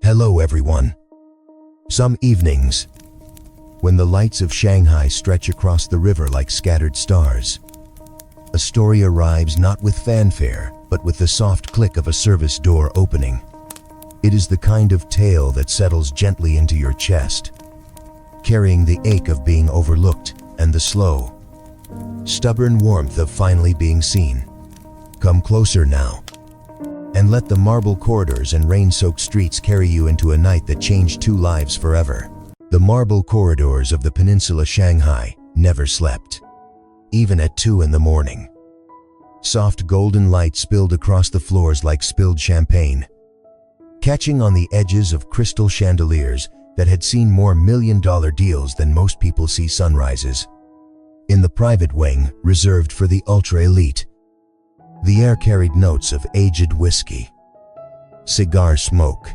Hello everyone. Some evenings, when the lights of Shanghai stretch across the river like scattered stars, a story arrives not with fanfare, but with the soft click of a service door opening. It is the kind of tale that settles gently into your chest, carrying the ache of being overlooked and the slow, stubborn warmth of finally being seen. Come closer now, and let the marble corridors and rain-soaked streets carry you into a night that changed two lives forever. The marble corridors of the peninsula Shanghai never slept, even at 2 in the morning. Soft golden light spilled across the floors like spilled champagne, catching on the edges of crystal chandeliers that had seen more million-dollar deals than most people see sunrises. In the private wing, reserved for the ultra-elite, the air carried notes of aged whiskey, cigar smoke,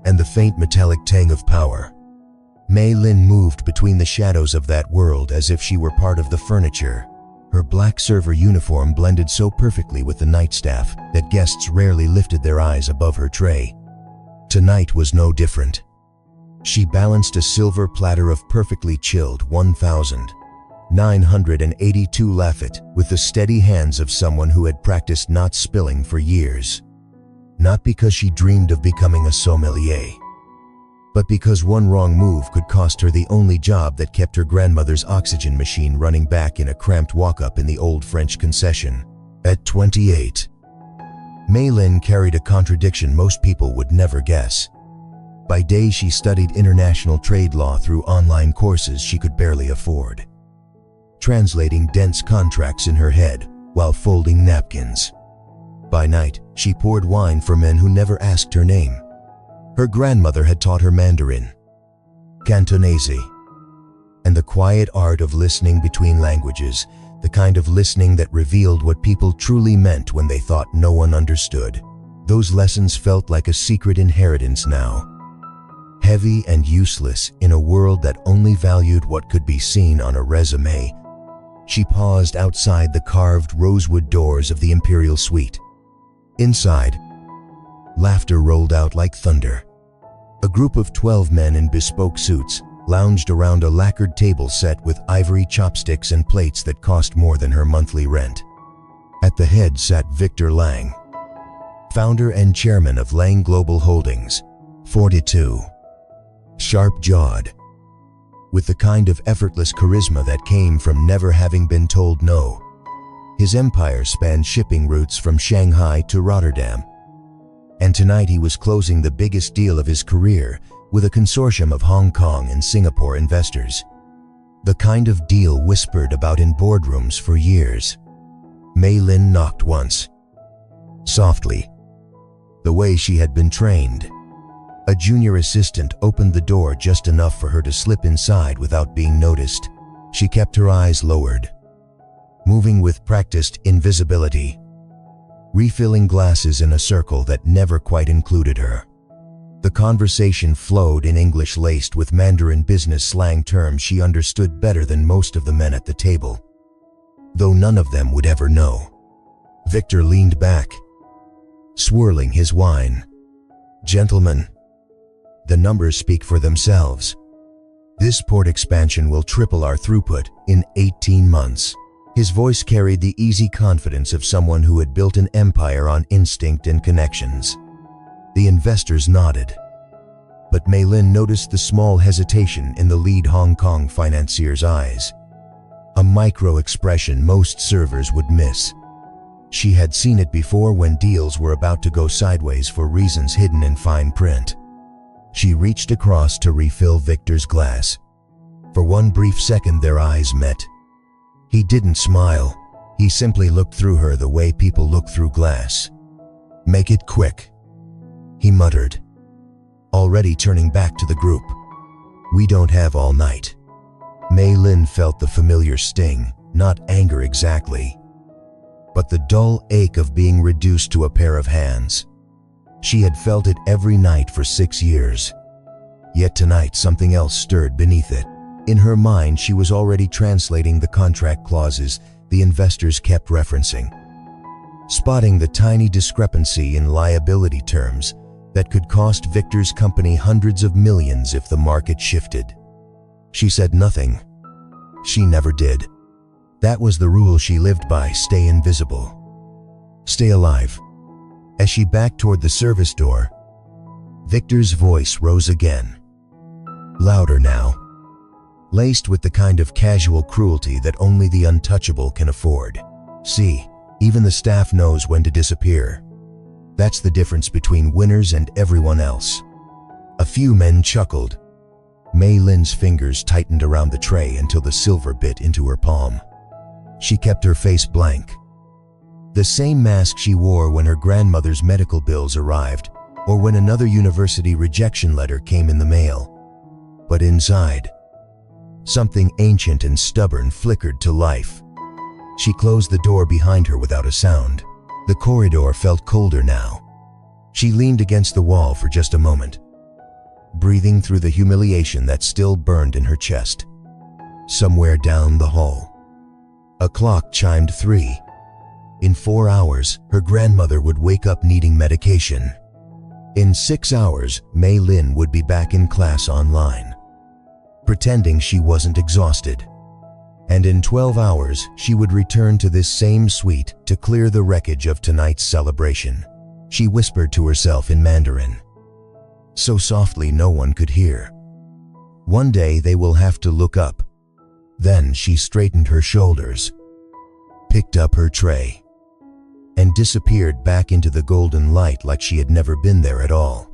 and the faint metallic tang of power. Mei Lin moved between the shadows of that world as if she were part of the furniture. Her black server uniform blended so perfectly with the nightstaff that guests rarely lifted their eyes above her tray. Tonight was no different. She balanced a silver platter of perfectly chilled 1,982 Lafite with the steady hands of someone who had practiced not spilling for years. Not because she dreamed of becoming a sommelier, but because one wrong move could cost her the only job that kept her grandmother's oxygen machine running back in a cramped walk-up in the old French concession. At 28, Mei Lin carried a contradiction most people would never guess. By day, she studied international trade law through online courses she could barely afford, translating dense contracts in her head while folding napkins. By night, she poured wine for men who never asked her name. Her grandmother had taught her Mandarin, Cantonese, and the quiet art of listening between languages, the kind of listening that revealed what people truly meant when they thought no one understood. Those lessons felt like a secret inheritance now, heavy and useless in a world that only valued what could be seen on a resume. She paused outside the carved rosewood doors of the Imperial Suite. Inside, laughter rolled out like thunder. A group of 12 men in bespoke suits lounged around a lacquered table set with ivory chopsticks and plates that cost more than her monthly rent. At the head sat Victor Lang, founder and chairman of Lang Global Holdings, 42. Sharp-jawed, with the kind of effortless charisma that came from never having been told no. His empire spanned shipping routes from Shanghai to Rotterdam, and tonight he was closing the biggest deal of his career with a consortium of Hong Kong and Singapore investors. The kind of deal whispered about in boardrooms for years. Mei Lin knocked once, softly, the way she had been trained. A junior assistant opened the door just enough for her to slip inside without being noticed. She kept her eyes lowered, moving with practiced invisibility, refilling glasses in a circle that never quite included her. The conversation flowed in English laced with Mandarin business slang terms she understood better than most of the men at the table, though none of them would ever know. Victor leaned back, swirling his wine. "Gentlemen, the numbers speak for themselves. This port expansion will triple our throughput in 18 months. His voice carried the easy confidence of someone who had built an empire on instinct and connections. The investors nodded, but Mei Lin noticed the small hesitation in the lead Hong Kong financier's eyes, a micro-expression most servers would miss. She had seen it before when deals were about to go sideways for reasons hidden in fine print. She reached across to refill Victor's glass. For one brief second their eyes met. He didn't smile. He simply looked through her the way people look through glass. "Make it quick," he muttered, already turning back to the group. "We don't have all night." Mei Lin felt the familiar sting, not anger exactly, but the dull ache of being reduced to a pair of hands. She had felt it every night for 6 years. Yet tonight something else stirred beneath it. In her mind, she was already translating the contract clauses the investors kept referencing. Spotting the tiny discrepancy in liability terms, that could cost Victor's company hundreds of millions if the market shifted. She said nothing. She never did. That was the rule she lived by: stay invisible. Stay alive. As she backed toward the service door, Victor's voice rose again. Louder now, laced with the kind of casual cruelty that only the untouchable can afford. See, even the staff knows when to disappear. That's the difference between winners and everyone else. A few men chuckled. Mei Lin's fingers tightened around the tray until the silver bit into her palm. She kept her face blank. The same mask she wore when her grandmother's medical bills arrived, or when another university rejection letter came in the mail. But inside, something ancient and stubborn flickered to life. She closed the door behind her without a sound. The corridor felt colder now. She leaned against the wall for just a moment, breathing through the humiliation that still burned in her chest. Somewhere down the hall, a clock chimed 3. In 4 hours, her grandmother would wake up needing medication. In 6 hours, Mei Lin would be back in class online, pretending she wasn't exhausted. And in 12 hours, she would return to this same suite to clear the wreckage of tonight's celebration. She whispered to herself in Mandarin, so softly no one could hear. One day they will have to look up. Then she straightened her shoulders, picked up her tray, and disappeared back into the golden light like she had never been there at all.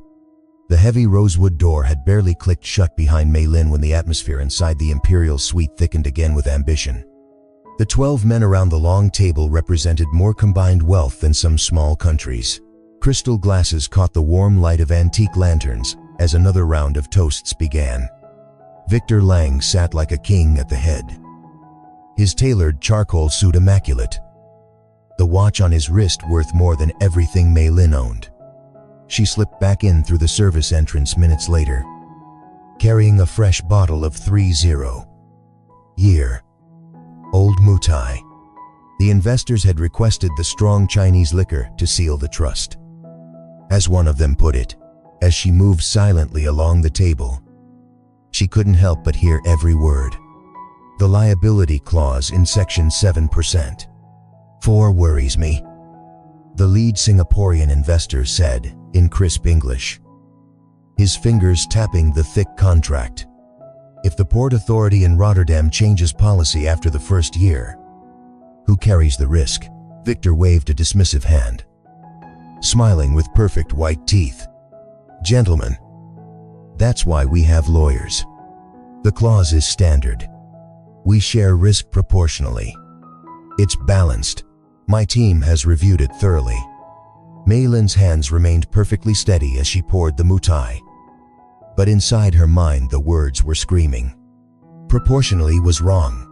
The heavy rosewood door had barely clicked shut behind Mei Lin when the atmosphere inside the imperial suite thickened again with ambition. The 12 men around the long table represented more combined wealth than some small countries. Crystal glasses caught the warm light of antique lanterns as another round of toasts began. Victor Lang sat like a king at the head, his tailored charcoal suit immaculate, the watch on his wrist worth more than everything Mei Lin owned. She slipped back in through the service entrance minutes later, carrying a fresh bottle of 30-year-old Mutai. The investors had requested the strong Chinese liquor to seal the trust. As one of them put it, as she moved silently along the table, she couldn't help but hear every word. The liability clause in Section 7%. 4 worries me, the lead Singaporean investor said in crisp English, his fingers tapping the thick contract. If the Port Authority in Rotterdam changes policy after the first year, who carries the risk? Victor waved a dismissive hand, smiling with perfect white teeth. Gentlemen, that's why we have lawyers. The clause is standard. We share risk proportionally. It's balanced. My team has reviewed it thoroughly. Mei Lin's hands remained perfectly steady as she poured the Mutai. But inside her mind the words were screaming. Proportionally was wrong.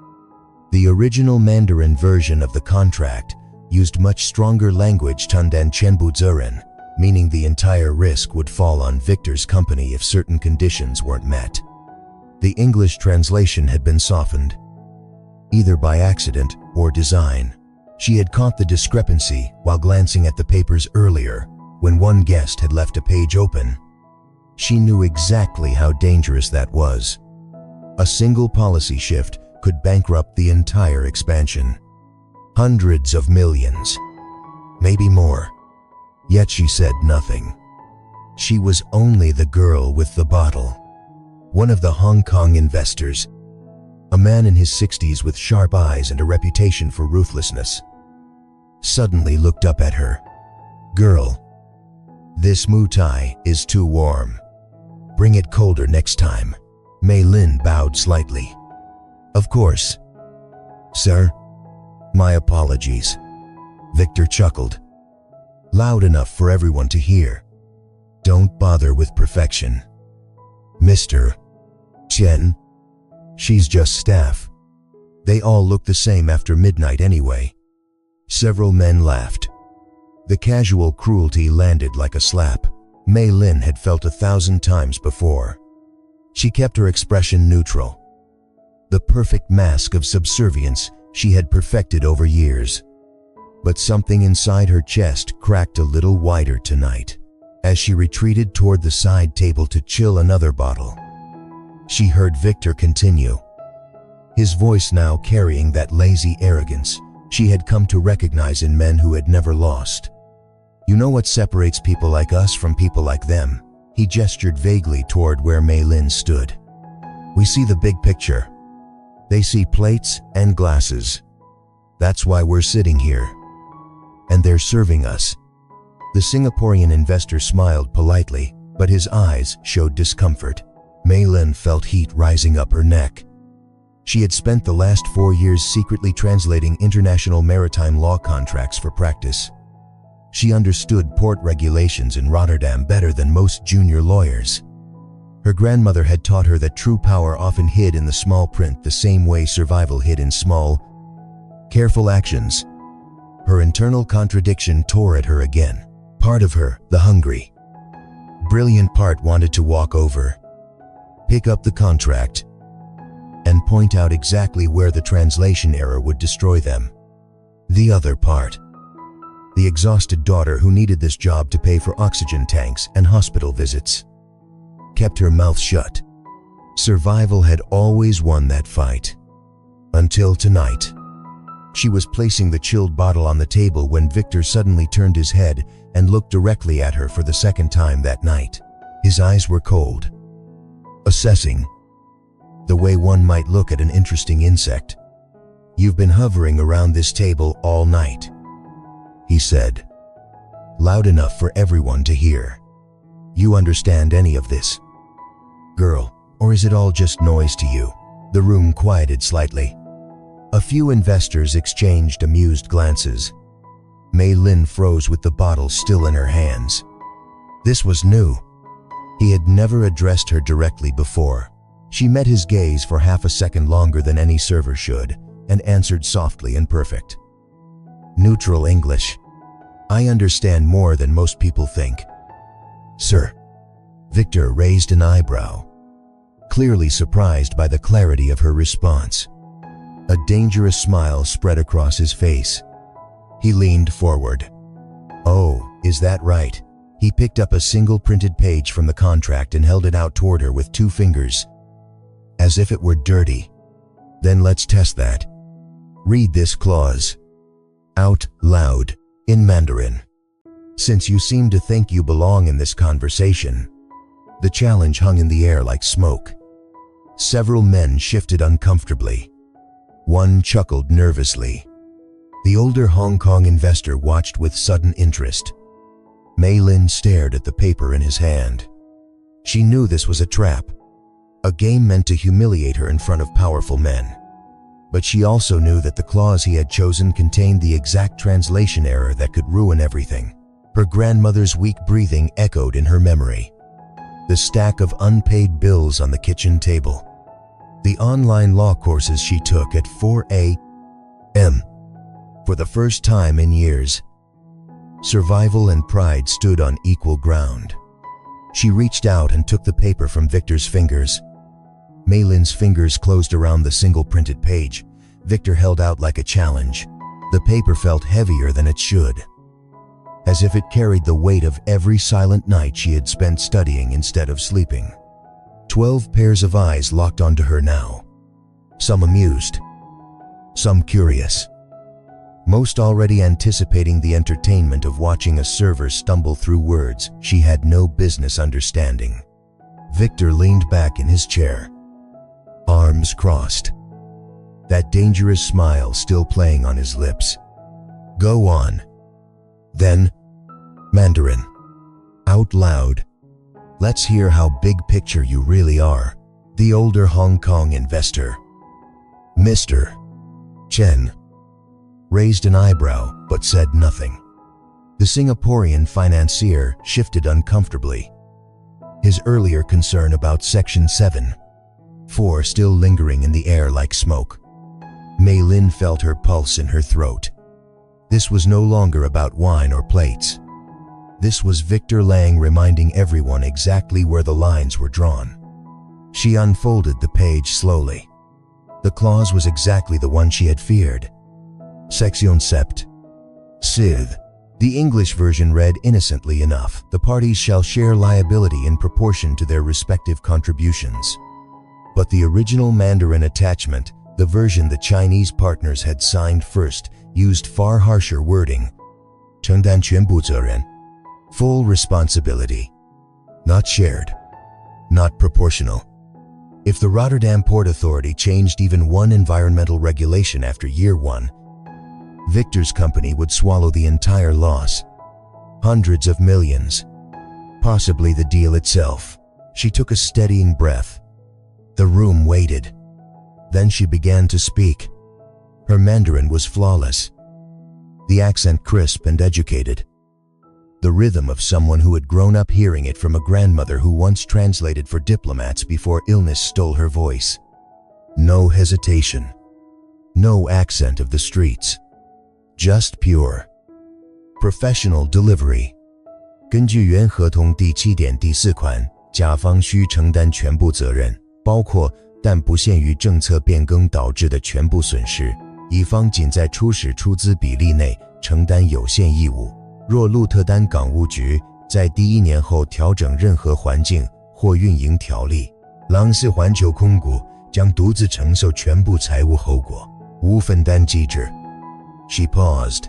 The original Mandarin version of the contract used much stronger language Tundan Chenbuzuren, meaning the entire risk would fall on Victor's company if certain conditions weren't met. The English translation had been softened, either by accident or design. She had caught the discrepancy while glancing at the papers earlier when one guest had left a page open. She knew exactly how dangerous that was. A single policy shift could bankrupt the entire expansion. Hundreds of millions, maybe more. Yet she said nothing. She was only the girl with the bottle. One of the Hong Kong investors, a man in his 60s with sharp eyes and a reputation for ruthlessness, suddenly looked up at her. Girl, this Mutai is too warm. Bring it colder next time. Mei Lin bowed slightly. Of course. Sir, my apologies. Victor chuckled, loud enough for everyone to hear. Don't bother with perfection, Mr. Chen. She's just staff. They all look the same after midnight anyway. Several men laughed. The casual cruelty landed like a slap. Mei Lin had felt 1,000 times before. She kept her expression neutral, the perfect mask of subservience she had perfected over years. But something inside her chest cracked a little wider tonight. As she retreated toward the side table to chill another bottle, she heard Victor continue, his voice now carrying that lazy arrogance she had come to recognize in men who had never lost. "You know what separates people like us from people like them?" He gestured vaguely toward where Mei Lin stood. "We see the big picture. They see plates and glasses. That's why we're sitting here. And they're serving us." The Singaporean investor smiled politely, but his eyes showed discomfort. Mei Lin felt heat rising up her neck. She had spent the last 4 years secretly translating international maritime law contracts for practice. She understood port regulations in Rotterdam better than most junior lawyers. Her grandmother had taught her that true power often hid in the small print the same way survival hid in small, careful actions. Her internal contradiction tore at her again. Part of her, the hungry, brilliant part, wanted to walk over, pick up the contract, and point out exactly where the translation error would destroy them. The other part, the exhausted daughter who needed this job to pay for oxygen tanks and hospital visits, kept her mouth shut. Survival had always won that fight. Until tonight. She was placing the chilled bottle on the table when Victor suddenly turned his head and looked directly at her for the second time that night. His eyes were cold, assessing, the way one might look at an interesting insect. "You've been hovering around this table all night," he said, loud enough for everyone to hear. "You understand any of this, girl, or is it all just noise to you?" The room quieted slightly. A few investors exchanged amused glances. Mei Lin froze with the bottle still in her hands. This was new. He had never addressed her directly before. She met his gaze for half a second longer than any server should, and answered softly and perfect. Neutral English. "I understand more than most people think." "Sir." Victor raised an eyebrow, clearly surprised by the clarity of her response. A dangerous smile spread across his face. He leaned forward. "Oh, is that right?" He picked up a single printed page from the contract and held it out toward her with 2 fingers, as if it were dirty. "Then let's test that. Read this clause out loud in Mandarin. Since you seem to think you belong in this conversation." The challenge hung in the air like smoke. Several men shifted uncomfortably. One chuckled nervously. The older Hong Kong investor watched with sudden interest. Mei Lin stared at the paper in his hand. She knew this was a trap, a game meant to humiliate her in front of powerful men. But she also knew that the clause he had chosen contained the exact translation error that could ruin everything. Her grandmother's weak breathing echoed in her memory. The stack of unpaid bills on the kitchen table. The online law courses she took at 4 a.m. For the first time in years, survival and pride stood on equal ground. She reached out and took the paper from Victor's fingers. Mei Lin's fingers closed around the single printed page. Victor held out like a challenge. The paper felt heavier than it should, as if it carried the weight of every silent night she had spent studying instead of sleeping. 12 pairs of eyes locked onto her now. Some amused, some curious, most already anticipating the entertainment of watching a server stumble through words she had no business understanding. Victor leaned back in his chair, arms crossed, that dangerous smile still playing on his lips. "Go on." Then, Mandarin, out loud. "Let's hear how big picture you really are." The older Hong Kong investor, Mr. Chen, raised an eyebrow but said nothing. The Singaporean financier shifted uncomfortably, his earlier concern about Section 7(4) still lingering in the air like smoke. Mei Lin felt her pulse in her throat. This was no longer about wine or plates. This was Victor Lang reminding everyone exactly where the lines were drawn. She unfolded the page slowly. The clause was exactly the one she had feared. Section 7. Sith. The English version read innocently enough, "The parties shall share liability in proportion to their respective contributions." But the original Mandarin attachment, the version the Chinese partners had signed first, used far harsher wording. 承担全部责任, full responsibility. Not shared. Not proportional. If the Rotterdam Port Authority changed even one environmental regulation after year one, Victor's company would swallow the entire loss. Hundreds of millions. Possibly the deal itself. She took a steadying breath. The room waited. Then she began to speak. Her Mandarin was flawless. The accent crisp and educated. The rhythm of someone who had grown up hearing it from a grandmother who once translated for diplomats before illness stole her voice. No hesitation. No accent of the streets. Just pure. Professional delivery. 根据原合同第7点第4款，甲方需承担全部责任，包括但不限于政策变更导致的全部损失。乙方仅在初始出资比例内承担有限义务。若鹿特丹港务局在第1年后调整任何环境或运营条例，朗仕环球控股将独自承受全部财务后果，无分担机制。She paused,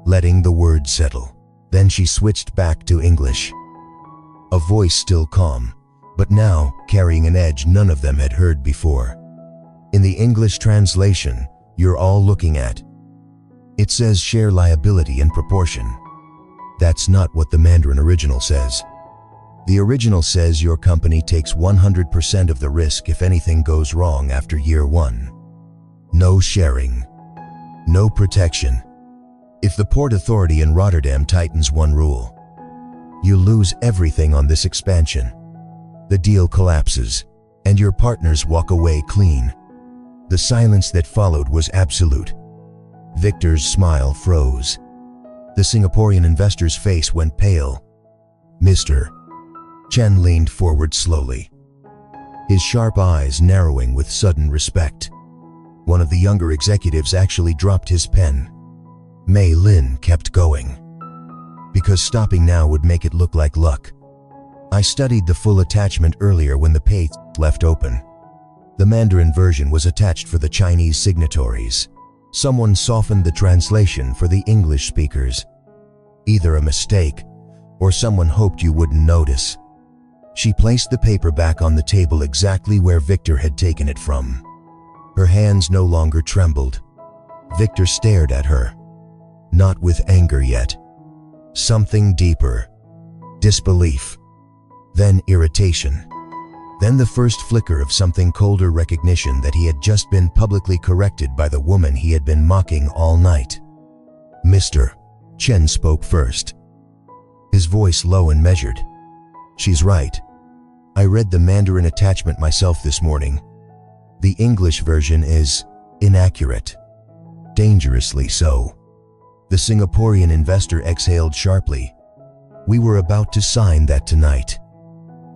letting the words settle. Then she switched back to English. A voice still calm, but now carrying an edge none of them had heard before. In the English translation, you're all looking at, it says share liability in proportion. That's not what the Mandarin original says. The original says your company takes 100% of the risk if anything goes wrong after year one. No sharing. No protection. If the Port Authority in Rotterdam tightens one rule, you lose everything on this expansion. The deal collapses, and your partners walk away clean. The silence that followed was absolute. Victor's smile froze. The Singaporean investor's face went pale. Mr. Chen leaned forward slowly, his sharp eyes narrowing with sudden respect. One of the younger executives actually dropped his pen. Mei Lin kept going, because stopping now would make it look like luck. I studied the full attachment earlier when the page left open. The Mandarin version was attached for the Chinese signatories. Someone softened the translation for the English speakers. Either a mistake, or someone hoped you wouldn't notice. She placed the paper back on the table exactly where Victor had taken it from. Her hands no longer trembled. Victor stared at her. Not with anger yet. Something deeper. Disbelief. Then irritation. Then the first flicker of something colder, recognition that he had just been publicly corrected by the woman he had been mocking all night. Mr. Chen spoke first, his voice low and measured. She's right. I read the Mandarin attachment myself this morning. The English version is inaccurate. Dangerously so. The Singaporean investor exhaled sharply. We were about to sign that tonight.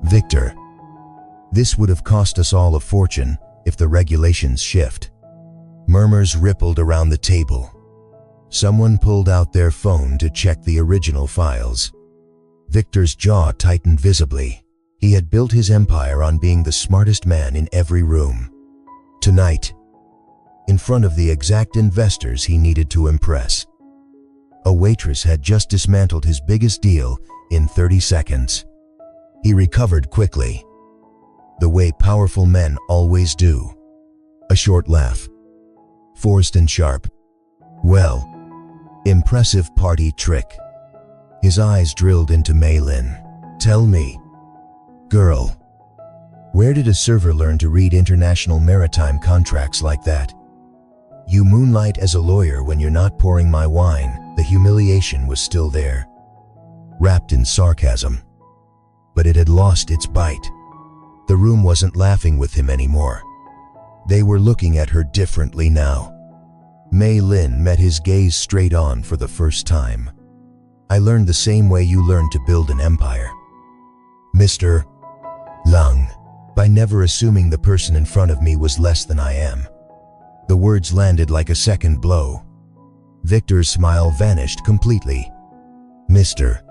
Victor. This would have cost us all a fortune if the regulations shift. Murmurs rippled around the table. Someone pulled out their phone to check the original files. Victor's jaw tightened visibly. He had built his empire on being the smartest man in every room. Tonight, in front of the exact investors he needed to impress. A waitress had just dismantled his biggest deal in 30 seconds. He recovered quickly, the way powerful men always do. A short laugh. Forced and sharp. Well, impressive party trick. His eyes drilled into Mei Lin. Tell me, girl, where did a server learn to read international maritime contracts like that? You moonlight as a lawyer when you're not pouring my wine. The humiliation was still there, wrapped in sarcasm. But it had lost its bite. The room wasn't laughing with him anymore. They were looking at her differently now. Mei Lin met his gaze straight on for the first time. I learned the same way you learned to build an empire, Mr. Lung, by never assuming the person in front of me was less than I am. The words landed like a second blow. Victor's smile vanished completely. Mr.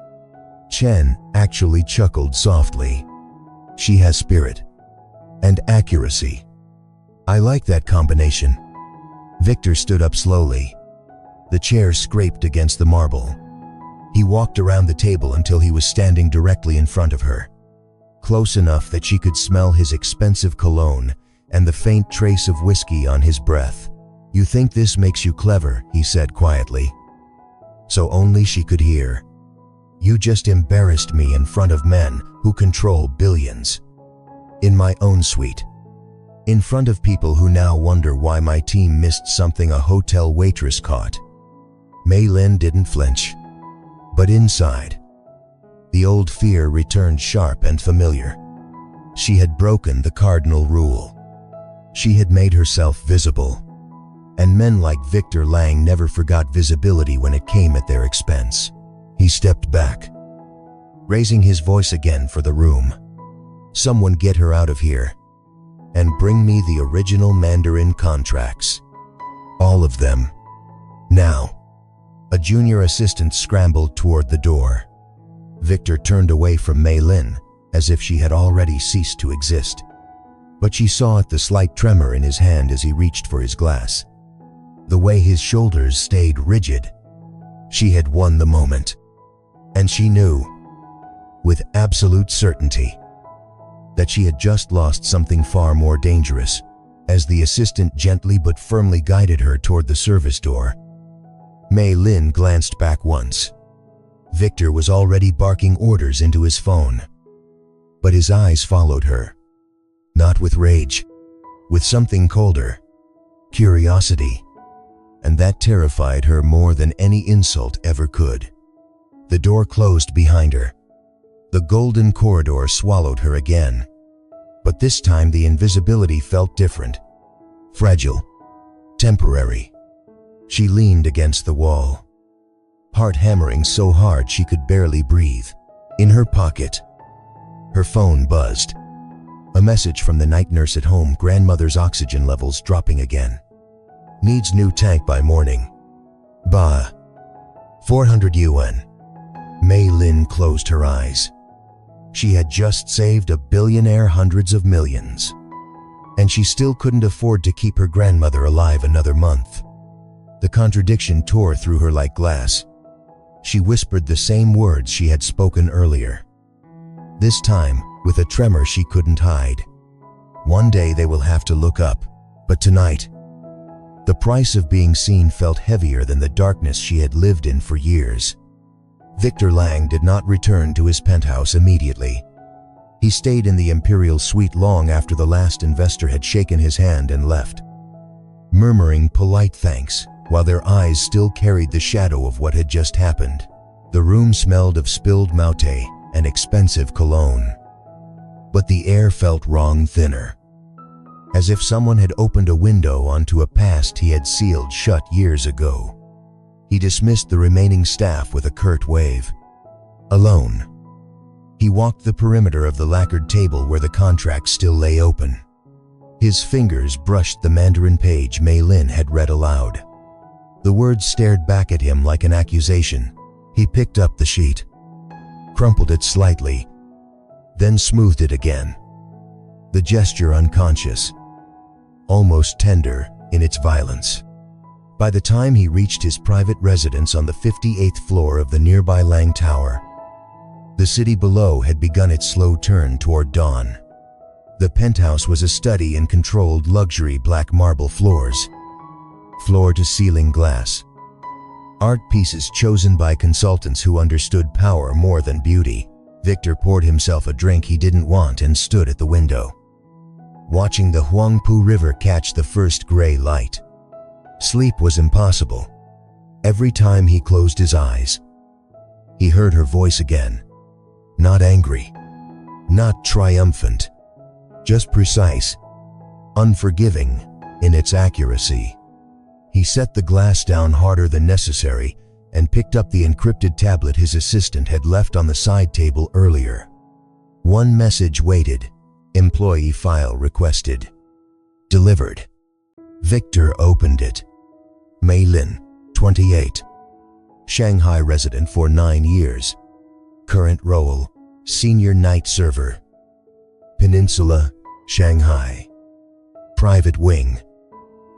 Chen actually chuckled softly. She has spirit and accuracy. I like that combination. Victor stood up slowly. The chair scraped against the marble. He walked around the table until he was standing directly in front of her, close enough that she could smell his expensive cologne and the faint trace of whiskey on his breath. You think this makes you clever, he said quietly. So only she could hear. You just embarrassed me in front of men who control billions. In my own suite. In front of people who now wonder why my team missed something a hotel waitress caught. Mei Lin didn't flinch. But inside, the old fear returned sharp and familiar. She had broken the cardinal rule. She had made herself visible. And men like Victor Lang never forgot visibility when it came at their expense. He stepped back, raising his voice again for the room. Someone get her out of here, and bring me the original Mandarin contracts. All of them. Now. A junior assistant scrambled toward the door. Victor turned away from Mei Lin, as if she had already ceased to exist. But she saw the slight tremor in his hand as he reached for his glass. The way his shoulders stayed rigid. She had won the moment. And she knew, with absolute certainty, that she had just lost something far more dangerous, as the assistant gently but firmly guided her toward the service door. Mei Lin glanced back once. Victor was already barking orders into his phone. But his eyes followed her. Not with rage, with something colder. Curiosity. And that terrified her more than any insult ever could. The door closed behind her. The golden corridor swallowed her again. But this time the invisibility felt different. Fragile. Temporary. She leaned against the wall, heart hammering so hard she could barely breathe. In her pocket, her phone buzzed. A message from the night nurse at home, grandmother's oxygen levels dropping again. Needs new tank by morning. Bah. 400 yuan. Mei Lin closed her eyes. She had just saved a billionaire hundreds of millions. And she still couldn't afford to keep her grandmother alive another month. The contradiction tore through her like glass. She whispered the same words she had spoken earlier. This time, with a tremor she couldn't hide. One day they will have to look up, but tonight, the price of being seen felt heavier than the darkness she had lived in for years. Victor Lang did not return to his penthouse immediately. He stayed in the imperial suite long after the last investor had shaken his hand and left, murmuring polite thanks, while their eyes still carried the shadow of what had just happened. The room smelled of spilled maute and expensive cologne. But the air felt wrong, thinner. As if someone had opened a window onto a past he had sealed shut years ago. He dismissed the remaining staff with a curt wave. Alone. He walked the perimeter of the lacquered table where the contracts still lay open. His fingers brushed the Mandarin page Mei Lin had read aloud. The words stared back at him like an accusation. He picked up the sheet, crumpled it slightly, then smoothed it again. The gesture unconscious, almost tender in its violence. By the time he reached his private residence on the 58th floor of the nearby Lang Tower, the city below had begun its slow turn toward dawn. The penthouse was a study in controlled luxury black marble floors. Floor-to-ceiling glass. Art pieces chosen by consultants who understood power more than beauty. Victor poured himself a drink he didn't want and stood at the window, watching the Huangpu River catch the first gray light. Sleep was impossible. Every time he closed his eyes, he heard her voice again. Not angry, not triumphant, just precise, unforgiving in its accuracy. He set the glass down harder than necessary and picked up the encrypted tablet his assistant had left on the side table earlier. One message waited. Employee file requested. Delivered. Victor opened it. Mei Lin, 28. Shanghai resident for 9 years. Current role, senior night server. Peninsula, Shanghai. Private wing.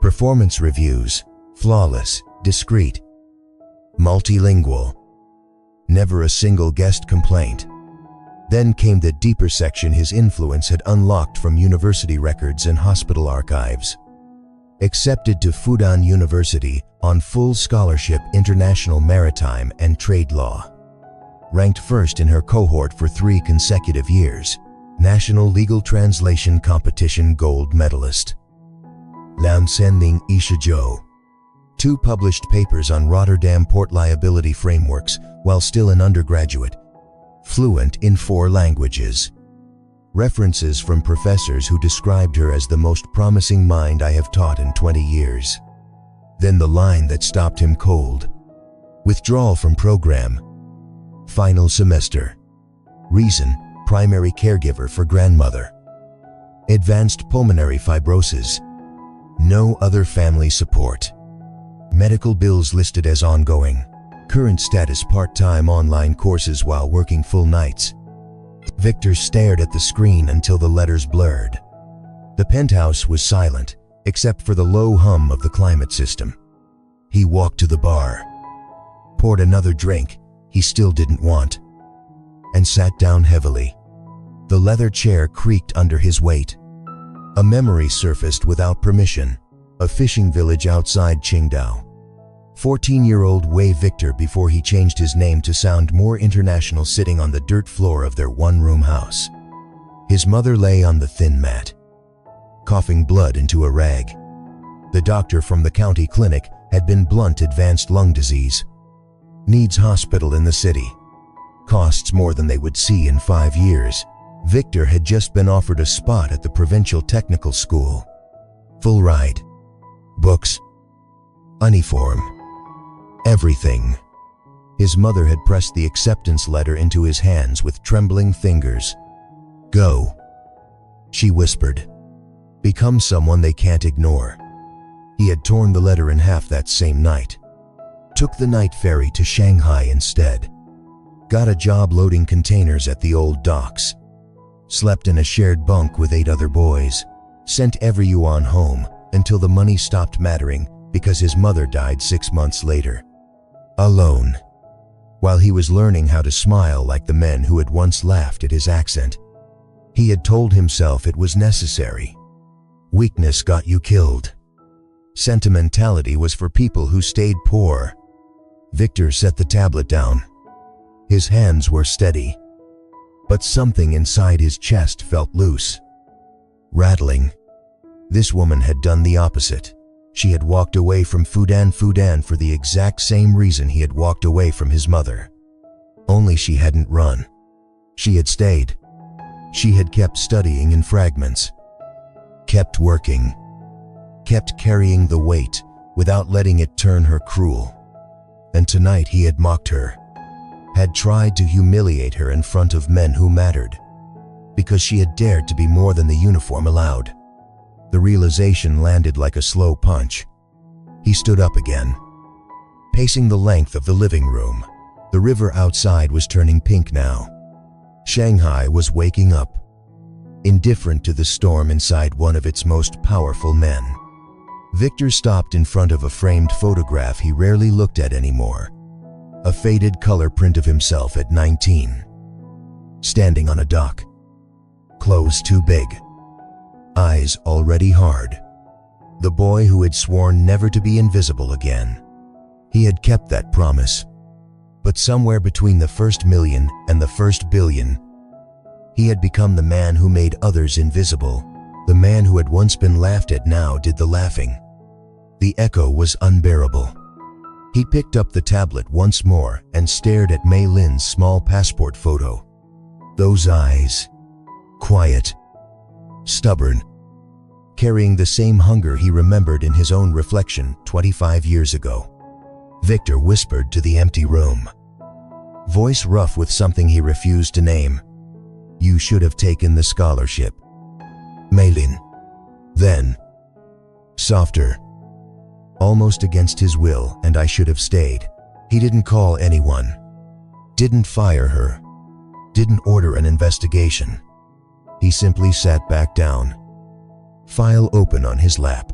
Performance reviews, flawless, discreet. Multilingual. Never a single guest complaint. Then came the deeper section his influence had unlocked from university records and hospital archives. Accepted to Fudan University on full scholarship international maritime and trade law. Ranked first in her cohort for 3 consecutive years. National Legal Translation Competition gold medalist. Lam Senling Ishizhou. 2 published papers on Rotterdam port liability frameworks while still an undergraduate. Fluent in 4 languages. References from professors who described her as the most promising mind I have taught in 20 years. Then the line that stopped him cold. Withdrawal from program. Final semester. Reason, primary caregiver for grandmother. Advanced pulmonary fibrosis. No other family support. Medical bills listed as ongoing. Current status part-time online courses while working full nights. Victor stared at the screen until the letters blurred. The penthouse was silent, except for the low hum of the climate system. He walked to the bar, poured another drink he still didn't want, and sat down heavily. The leather chair creaked under his weight. A memory surfaced without permission. A fishing village outside Qingdao. 14-year-old Wei Victor before he changed his name to sound more international, sitting on the dirt floor of their one-room house. His mother lay on the thin mat, coughing blood into a rag. The doctor from the county clinic had been blunt advanced lung disease. Needs hospital in the city. Costs more than they would see in 5 years. Victor had just been offered a spot at the provincial technical school. Full ride. Books. Uniform. Everything. His mother had pressed the acceptance letter into his hands with trembling fingers. Go, she whispered. Become someone they can't ignore. He had torn the letter in half that same night. Took the night ferry to Shanghai instead. Got a job loading containers at the old docks. Slept in a shared bunk with 8 other boys. Sent every yuan home until the money stopped mattering because his mother died 6 months later. Alone. While he was learning how to smile like the men who had once laughed at his accent. He had told himself it was necessary. Weakness got you killed. Sentimentality was for people who stayed poor. Victor set the tablet down. His hands were steady, but something inside his chest felt loose. Rattling. This woman had done the opposite. She had walked away from Fudan for the exact same reason he had walked away from his mother. Only she hadn't run. She had stayed. She had kept studying in fragments. Kept working. Kept carrying the weight without letting it turn her cruel. And tonight he had mocked her. Had tried to humiliate her in front of men who mattered. Because she had dared to be more than the uniform allowed. The realization landed like a slow punch. He stood up again, pacing the length of the living room. The river outside was turning pink now. Shanghai was waking up, indifferent to the storm inside one of its most powerful men. Victor stopped in front of a framed photograph he rarely looked at anymore. A faded color print of himself at 19. Standing on a dock. Clothes too big. Eyes already hard. The boy who had sworn never to be invisible again. He had kept that promise. But somewhere between the first million and the first billion, he had become the man who made others invisible. The man who had once been laughed at now did the laughing. The echo was unbearable. He picked up the tablet once more and stared at Mei Lin's small passport photo. Those eyes. Quiet. Stubborn. Carrying the same hunger he remembered in his own reflection 25 years ago. Victor whispered to the empty room. Voice rough with something he refused to name. You should have taken the scholarship. Mei Lin. Then. Softer. Almost against his will, and I should have stayed. He didn't call anyone, didn't fire her, didn't order an investigation. He simply sat back down, file open on his lap,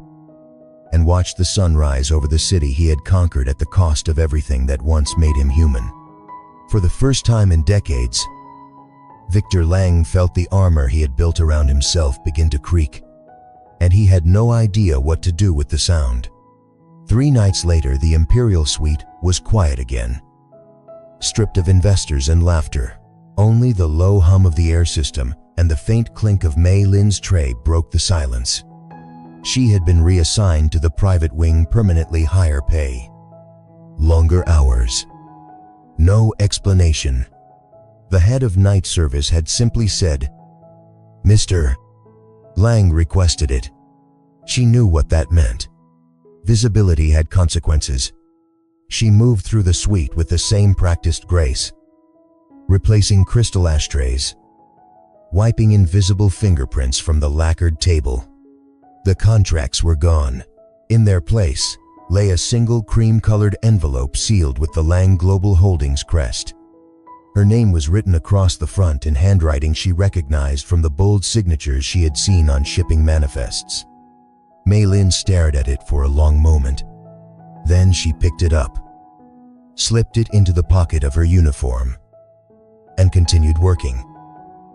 and watched the sun rise over the city he had conquered at the cost of everything that once made him human. For the first time in decades, Victor Lang felt the armor he had built around himself begin to creak, and he had no idea what to do with the sound. 3 nights later, the Imperial Suite was quiet again. Stripped of investors and laughter, only the low hum of the air system and the faint clink of Mei Lin's tray broke the silence. She had been reassigned to the private wing, permanently higher pay, longer hours. No explanation. The head of night service had simply said, "Mr. Lang requested it." She knew what that meant. Visibility had consequences. She moved through the suite with the same practiced grace, replacing crystal ashtrays, wiping invisible fingerprints from the lacquered table. The contracts were gone. In their place lay a single cream-colored envelope sealed with the Lang Global Holdings crest. Her name was written across the front in handwriting she recognized from the bold signatures she had seen on shipping manifests. Mei Lin stared at it for a long moment. Then she picked it up, slipped it into the pocket of her uniform, and continued working.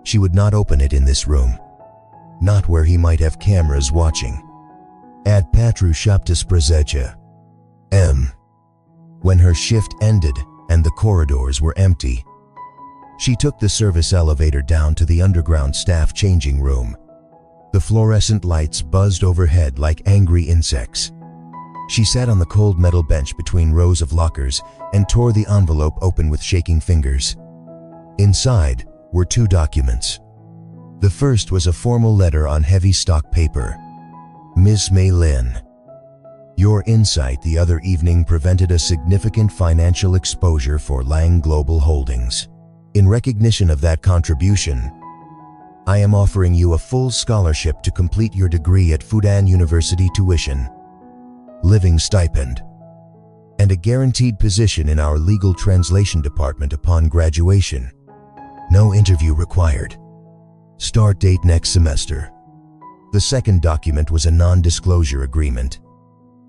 She would not open it in this room, not where he might have cameras watching. Ad Patru Shaptas Prazecha. When her shift ended and the corridors were empty, she took the service elevator down to the underground staff changing room. The fluorescent lights buzzed overhead like angry insects. She sat on the cold metal bench between rows of lockers and tore the envelope open with shaking fingers. Inside were 2 documents. The first was a formal letter on heavy stock paper. "Miss Mei Lin, your insight the other evening prevented a significant financial exposure for Lang Global Holdings. In recognition of that contribution, I am offering you a full scholarship to complete your degree at Fudan University tuition, living stipend, and a guaranteed position in our legal translation department upon graduation. No interview required. Start date next semester." The second document was a non-disclosure agreement.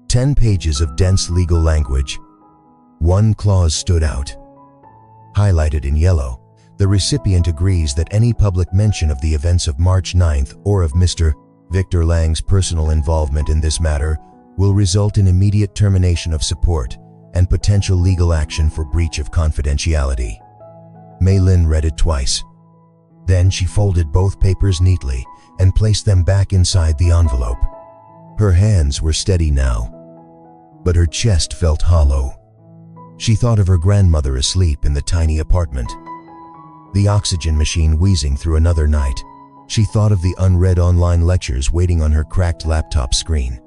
10 pages of dense legal language. One clause stood out, highlighted in yellow. The recipient agrees that any public mention of the events of March 9th or of Mr. Victor Lang's personal involvement in this matter will result in immediate termination of support and potential legal action for breach of confidentiality. Mei Lin read it twice. Then she folded both papers neatly and placed them back inside the envelope. Her hands were steady now, but her chest felt hollow. She thought of her grandmother asleep in the tiny apartment, the oxygen machine wheezing through another night. She thought of the unread online lectures waiting on her cracked laptop screen.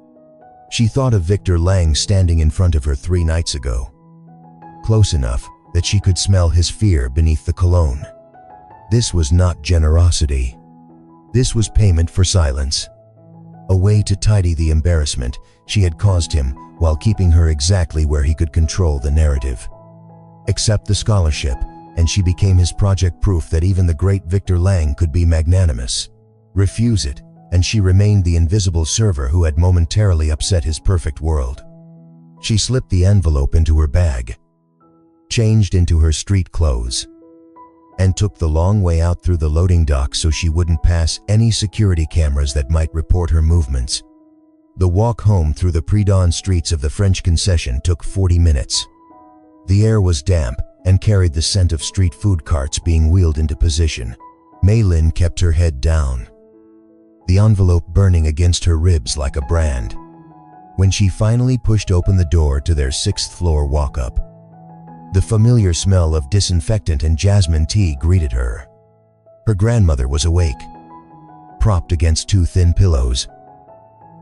She thought of Victor Lang standing in front of her 3 nights ago, close enough that she could smell his fear beneath the cologne. This was not generosity. This was payment for silence, a way to tidy the embarrassment she had caused him while keeping her exactly where he could control the narrative. Accept the scholarship, and she became his project, proof that even the great Victor Lang could be magnanimous. Refuse it, and she remained the invisible server who had momentarily upset his perfect world. She slipped the envelope into her bag, changed into her street clothes, and took the long way out through the loading dock so she wouldn't pass any security cameras that might report her movements. The walk home through the pre-dawn streets of the French concession took 40 minutes. The air was damp and carried the scent of street food carts being wheeled into position. Mei Lin kept her head down, the envelope burning against her ribs like a brand. When she finally pushed open the door to their 6th floor walk-up, the familiar smell of disinfectant and jasmine tea greeted her. Her grandmother was awake, propped against 2 thin pillows,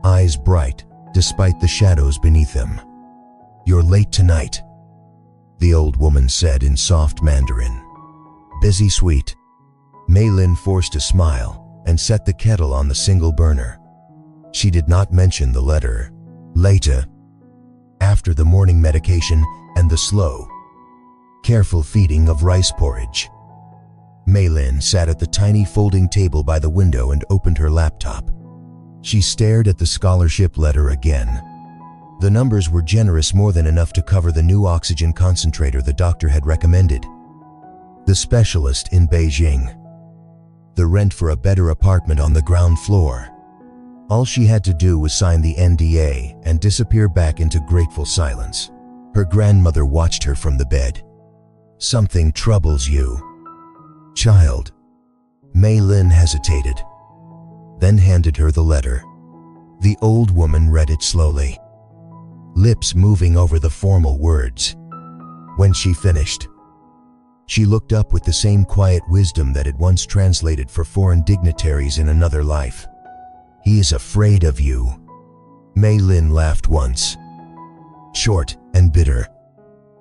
eyes bright despite the shadows beneath them. "You're late tonight," the old woman said in soft Mandarin. "Busy, sweet?" Mei Lin forced a smile and set the kettle on the single burner. She did not mention the letter. Later, after the morning medication and the slow, Careful feeding of rice porridge. Mei Lin sat at the tiny folding table by the window and opened her laptop. She stared at the scholarship letter again. The numbers were generous, more than enough to cover the new oxygen concentrator the doctor had recommended. The specialist in Beijing. The rent for a better apartment on the ground floor. All she had to do was sign the NDA and disappear back into grateful silence. Her grandmother watched her from the bed. "Something troubles you, child." Mei Lin hesitated, then handed her the letter. The old woman read it slowly, lips moving over the formal words. When she finished, she looked up with the same quiet wisdom that had once translated for foreign dignitaries in another life. "He is afraid of you." Mei Lin laughed once, short and bitter.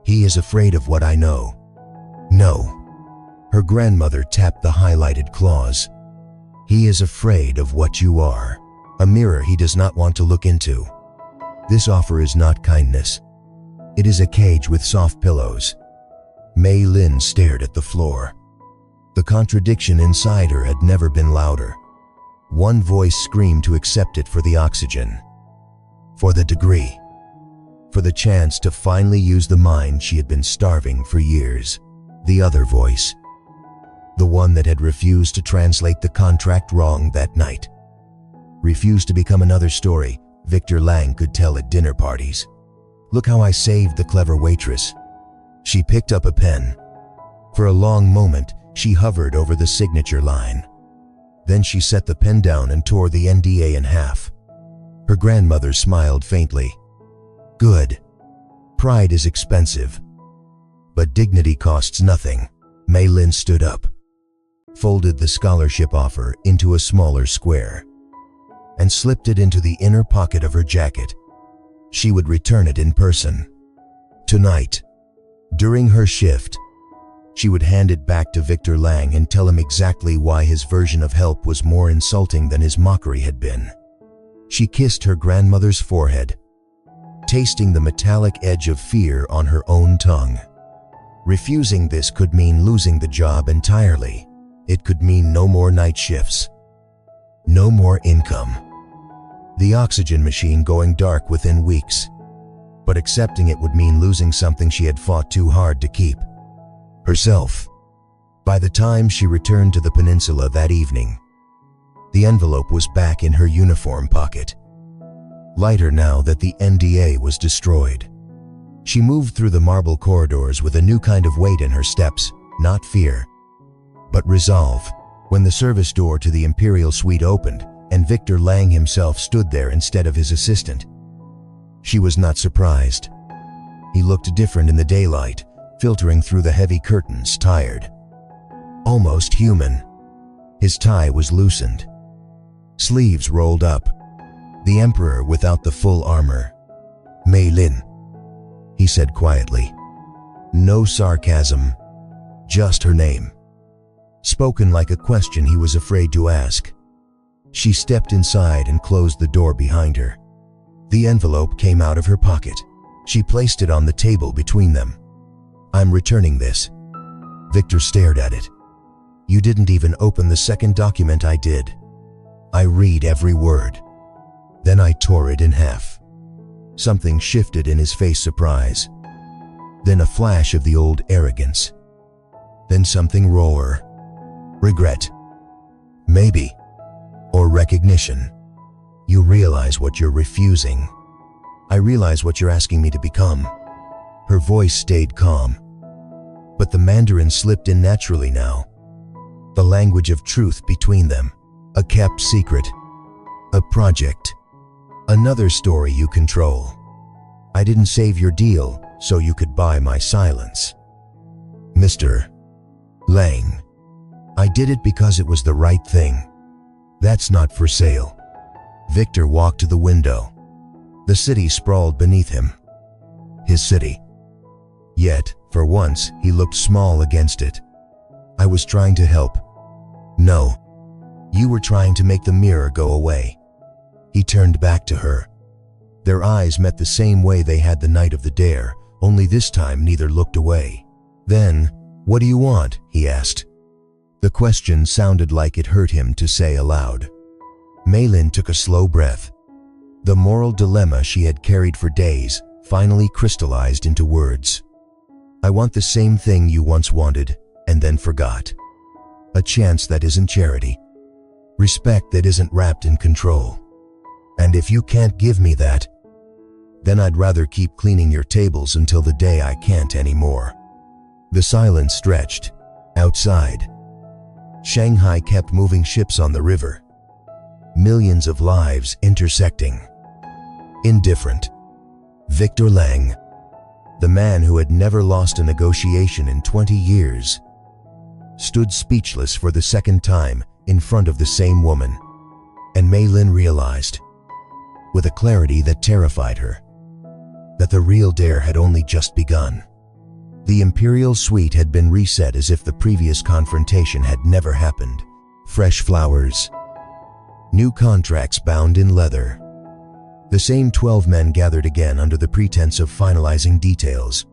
"He is afraid of what I know." "No." Her grandmother tapped the highlighted clause. "He is afraid of what you are. A mirror he does not want to look into. This offer is not kindness. It is a cage with soft pillows." Mei Lin stared at the floor. The contradiction inside her had never been louder. One voice screamed to accept it for the oxygen, for the degree, for the chance to finally use the mind she had been starving for years. The other voice, the one that had refused to translate the contract wrong that night, refused to become another story Victor Lang could tell at dinner parties. "Look how I saved the clever waitress." She picked up a pen. For a long moment, she hovered over the signature line. Then she set the pen down and tore the NDA in half. Her grandmother smiled faintly. "Good. Pride is expensive, but dignity costs nothing." Mei Lin stood up, folded the scholarship offer into a smaller square, and slipped it into the inner pocket of her jacket. She would return it in person. Tonight, during her shift, she would hand it back to Victor Lang and tell him exactly why his version of help was more insulting than his mockery had been. She kissed her grandmother's forehead, tasting the metallic edge of fear on her own tongue. Refusing this could mean losing the job entirely. It could mean no more night shifts, no more income, the oxygen machine going dark within weeks. But accepting it would mean losing something she had fought too hard to keep: herself. By the time she returned to the peninsula that evening, the envelope was back in her uniform pocket, lighter now that the NDA was destroyed. She moved through the marble corridors with a new kind of weight in her steps, not fear, but resolve. When the service door to the Imperial Suite opened and Victor Lang himself stood there instead of his assistant, she was not surprised. He looked different in the daylight, filtering through the heavy curtains, tired, almost human. His tie was loosened, sleeves rolled up. The Emperor without the full armor. "Mei Lin," he said quietly. No sarcasm, just her name, spoken like a question he was afraid to ask. She stepped inside and closed the door behind her. The envelope came out of her pocket. She placed it on the table between them. "I'm returning this." Victor stared at it. "You didn't even open the second document I did." "I read every word." Then I tore it in half. Something shifted in his face: surprise. Then a flash of the old arrogance. Then something rawer. Regret. Maybe. Or recognition. "You realize what you're refusing." "I realize what you're asking me to become." Her voice stayed calm, but the Mandarin slipped in naturally now. The language of truth between them. A kept secret. A project. Another story you control. "I didn't save your deal so you could buy my silence, Mr. Lang. I did it because it was the right thing. That's not for sale." Victor walked to the window. The city sprawled beneath him. His city. Yet, for once, he looked small against it. "I was trying to help." "No. You were trying to make the mirror go away." He turned back to her. Their eyes met the same way they had the night of the dare, only this time neither looked away. "Then, what do you want?" he asked. The question sounded like it hurt him to say aloud. Mei Lin took a slow breath. The moral dilemma she had carried for days finally crystallized into words. "I want the same thing you once wanted and then forgot. A chance that isn't charity. Respect that isn't wrapped in control. And if you can't give me that, then I'd rather keep cleaning your tables until the day I can't anymore." The silence stretched. Outside, Shanghai kept moving ships on the river. Millions of lives intersecting. Indifferent. Victor Lang, the man who had never lost a negotiation in 20 years, stood speechless for the second time in front of the same woman. And Mei Lin realized, with a clarity that terrified her, that the real dare had only just begun. The imperial suite had been reset as if the previous confrontation had never happened. Fresh flowers. New contracts bound in leather. The same 12 men gathered again under the pretense of finalizing details.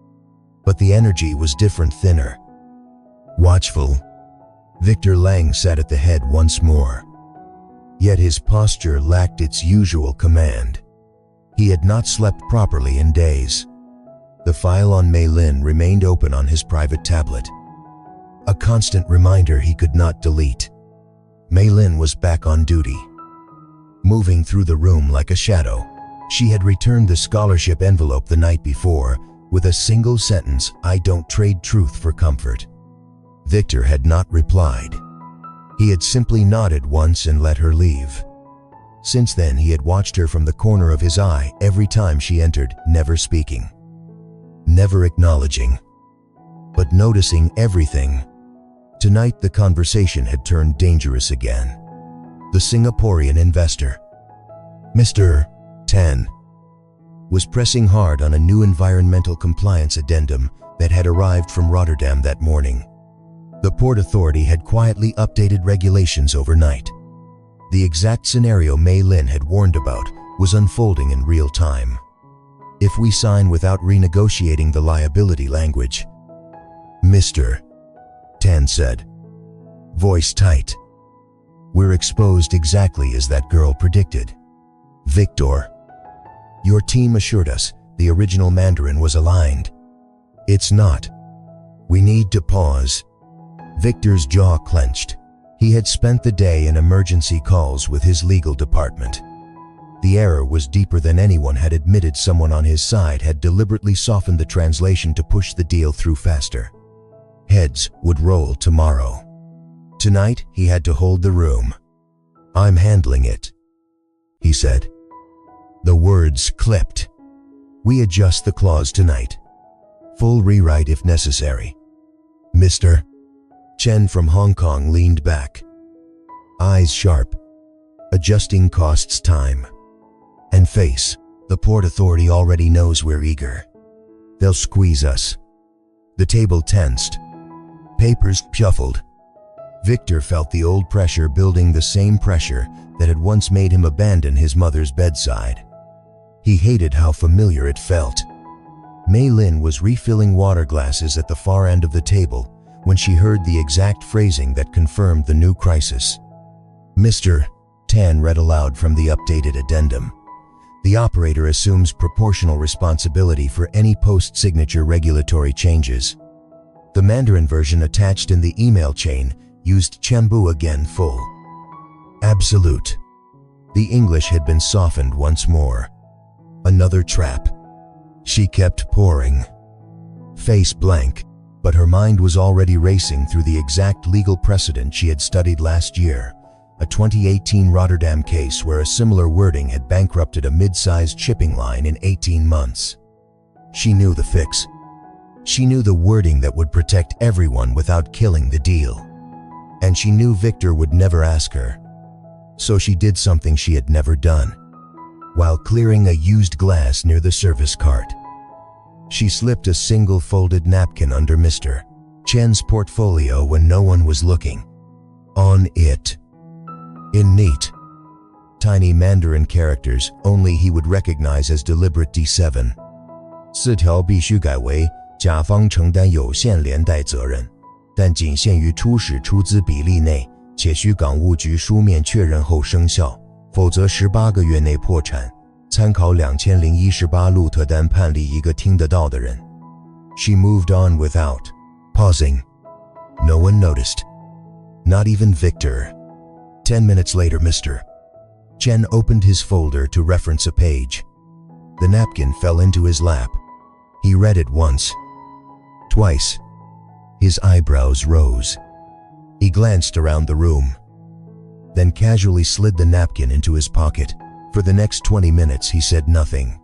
But the energy was different, thinner. Watchful, Victor Lang sat at the head once more. Yet his posture lacked its usual command. He had not slept properly in days. The file on Mei Lin remained open on his private tablet. A constant reminder he could not delete. Mei Lin was back on duty. Moving through the room like a shadow, she had returned the scholarship envelope the night before with a single sentence, "I don't trade truth for comfort." Victor had not replied. He had simply nodded once and let her leave. Since then, he had watched her from the corner of his eye every time she entered, never speaking, never acknowledging, but noticing everything. Tonight, the conversation had turned dangerous again. The Singaporean investor, Mr. Tan, was pressing hard on a new environmental compliance addendum that had arrived from Rotterdam that morning. The Port Authority had quietly updated regulations overnight. The exact scenario Mei Lin had warned about was unfolding in real time. "If we sign without renegotiating the liability language," Mr. Tan said, voice tight, "we're exposed exactly as that girl predicted." "Victor, your team assured us the original Mandarin was aligned." "It's not. We need to pause." Victor's jaw clenched. He had spent the day in emergency calls with his legal department. The error was deeper than anyone had admitted. Someone on his side had deliberately softened the translation to push the deal through faster. Heads would roll tomorrow. Tonight, he had to hold the room. "I'm handling it," he said. The words clipped. "We adjust the clause tonight. Full rewrite if necessary." Mr. Chen from Hong Kong leaned back, eyes sharp. "Adjusting costs time. And face, the Port Authority already knows we're eager. They'll squeeze us." The table tensed. Papers shuffled. Victor felt the old pressure building, the same pressure that had once made him abandon his mother's bedside. He hated how familiar it felt. Mei Lin was refilling water glasses at the far end of the table when she heard the exact phrasing that confirmed the new crisis. Mr. Tan read aloud from the updated addendum. "The operator assumes proportional responsibility for any post-signature regulatory changes." The Mandarin version attached in the email chain used Chengbu again full. Absolute. The English had been softened once more. Another trap. She kept pouring. Face blank, but her mind was already racing through the exact legal precedent she had studied last year, a 2018 Rotterdam case where a similar wording had bankrupted a mid-sized shipping line in 18 months. She knew the fix. She knew the wording that would protect everyone without killing the deal. And she knew Victor would never ask her. So she did something she had never done. While clearing a used glass near the service cart, she slipped a single folded napkin under Mr. Chen's portfolio when no one was looking. On it, in neat, tiny Mandarin characters only he would recognize as deliberate D7. 四条必须改为甲方承担有限连带责任，但仅限于初始出资比例内，且需港务局书面确认后生效，否则18个月内破产。参考2018鹿特丹判例一个听得到的人。She moved on without pausing. No one noticed. Not even Victor. 10 minutes later, Mr. Chen opened his folder to reference a page. The napkin fell into his lap. He read it once, twice. His eyebrows rose. He glanced around the room, then casually slid the napkin into his pocket. For the next 20 minutes, he said nothing.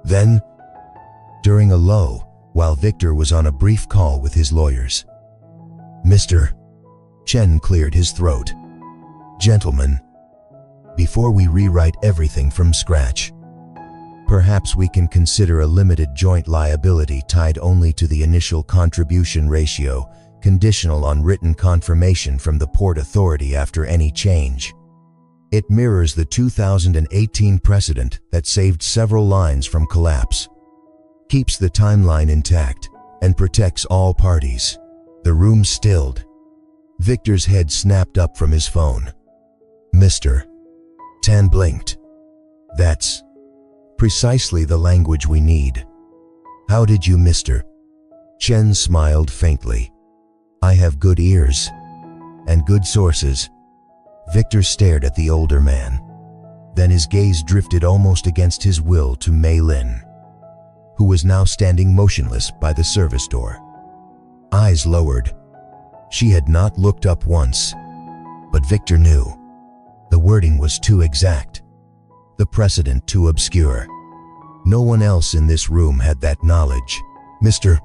Then, during a lull, while Victor was on a brief call with his lawyers, Mr. Chen cleared his throat. Gentlemen, before we rewrite everything from scratch, perhaps we can consider a limited joint liability tied only to the initial contribution ratio, conditional on written confirmation from the Port Authority after any change. It mirrors the 2018 precedent that saved several lines from collapse, keeps the timeline intact, and protects all parties. The room stilled. Victor's head snapped up from his phone. Mr. Tan blinked. That's precisely the language we need. How did you, Mr. Chen smiled faintly. I have good ears and good sources. Victor stared at the older man. Then his gaze drifted almost against his will to Mei Lin, who was now standing motionless by the service door. Eyes lowered. She had not looked up once, but Victor knew. The wording was too exact, the precedent too obscure. No one else in this room had that knowledge. Mr.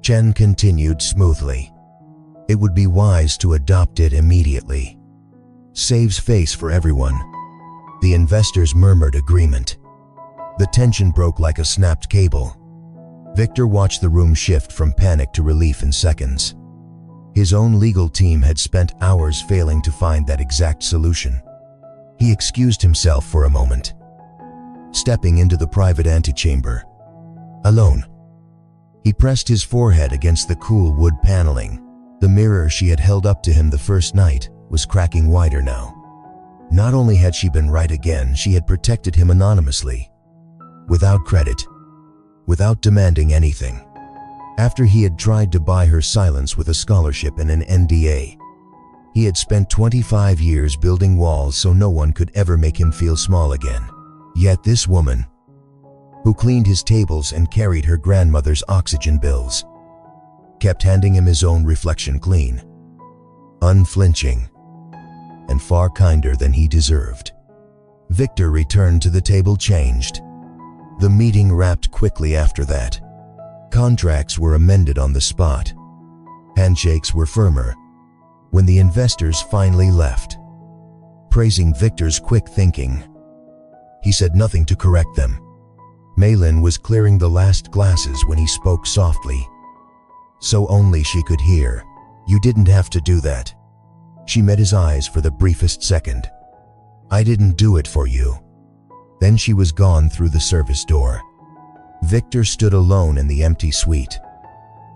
Chen continued smoothly. It would be wise to adopt it immediately. Saves face for everyone. The investors murmured agreement. The tension broke like a snapped cable. Victor watched the room shift from panic to relief in seconds. His own legal team had spent hours failing to find that exact solution. He excused himself for a moment, stepping into the private antechamber. Alone. He pressed his forehead against the cool wood paneling. The mirror she had held up to him the first night was cracking wider now. Not only had she been right again, she had protected him anonymously, without credit, without demanding anything. After he had tried to buy her silence with a scholarship and an NDA, he had spent 25 years building walls so no one could ever make him feel small again. Yet this woman, who cleaned his tables and carried her grandmother's oxygen bills, kept handing him his own reflection clean, unflinching, and far kinder than he deserved. Victor returned to the table changed. The meeting wrapped quickly after that. Contracts were amended on the spot. Handshakes were firmer. When the investors finally left, praising Victor's quick thinking, he said nothing to correct them. Mei Lin was clearing the last glasses when he spoke softly, so only she could hear. You didn't have to do that. She met his eyes for the briefest second. I didn't do it for you. Then she was gone through the service door. Victor stood alone in the empty suite.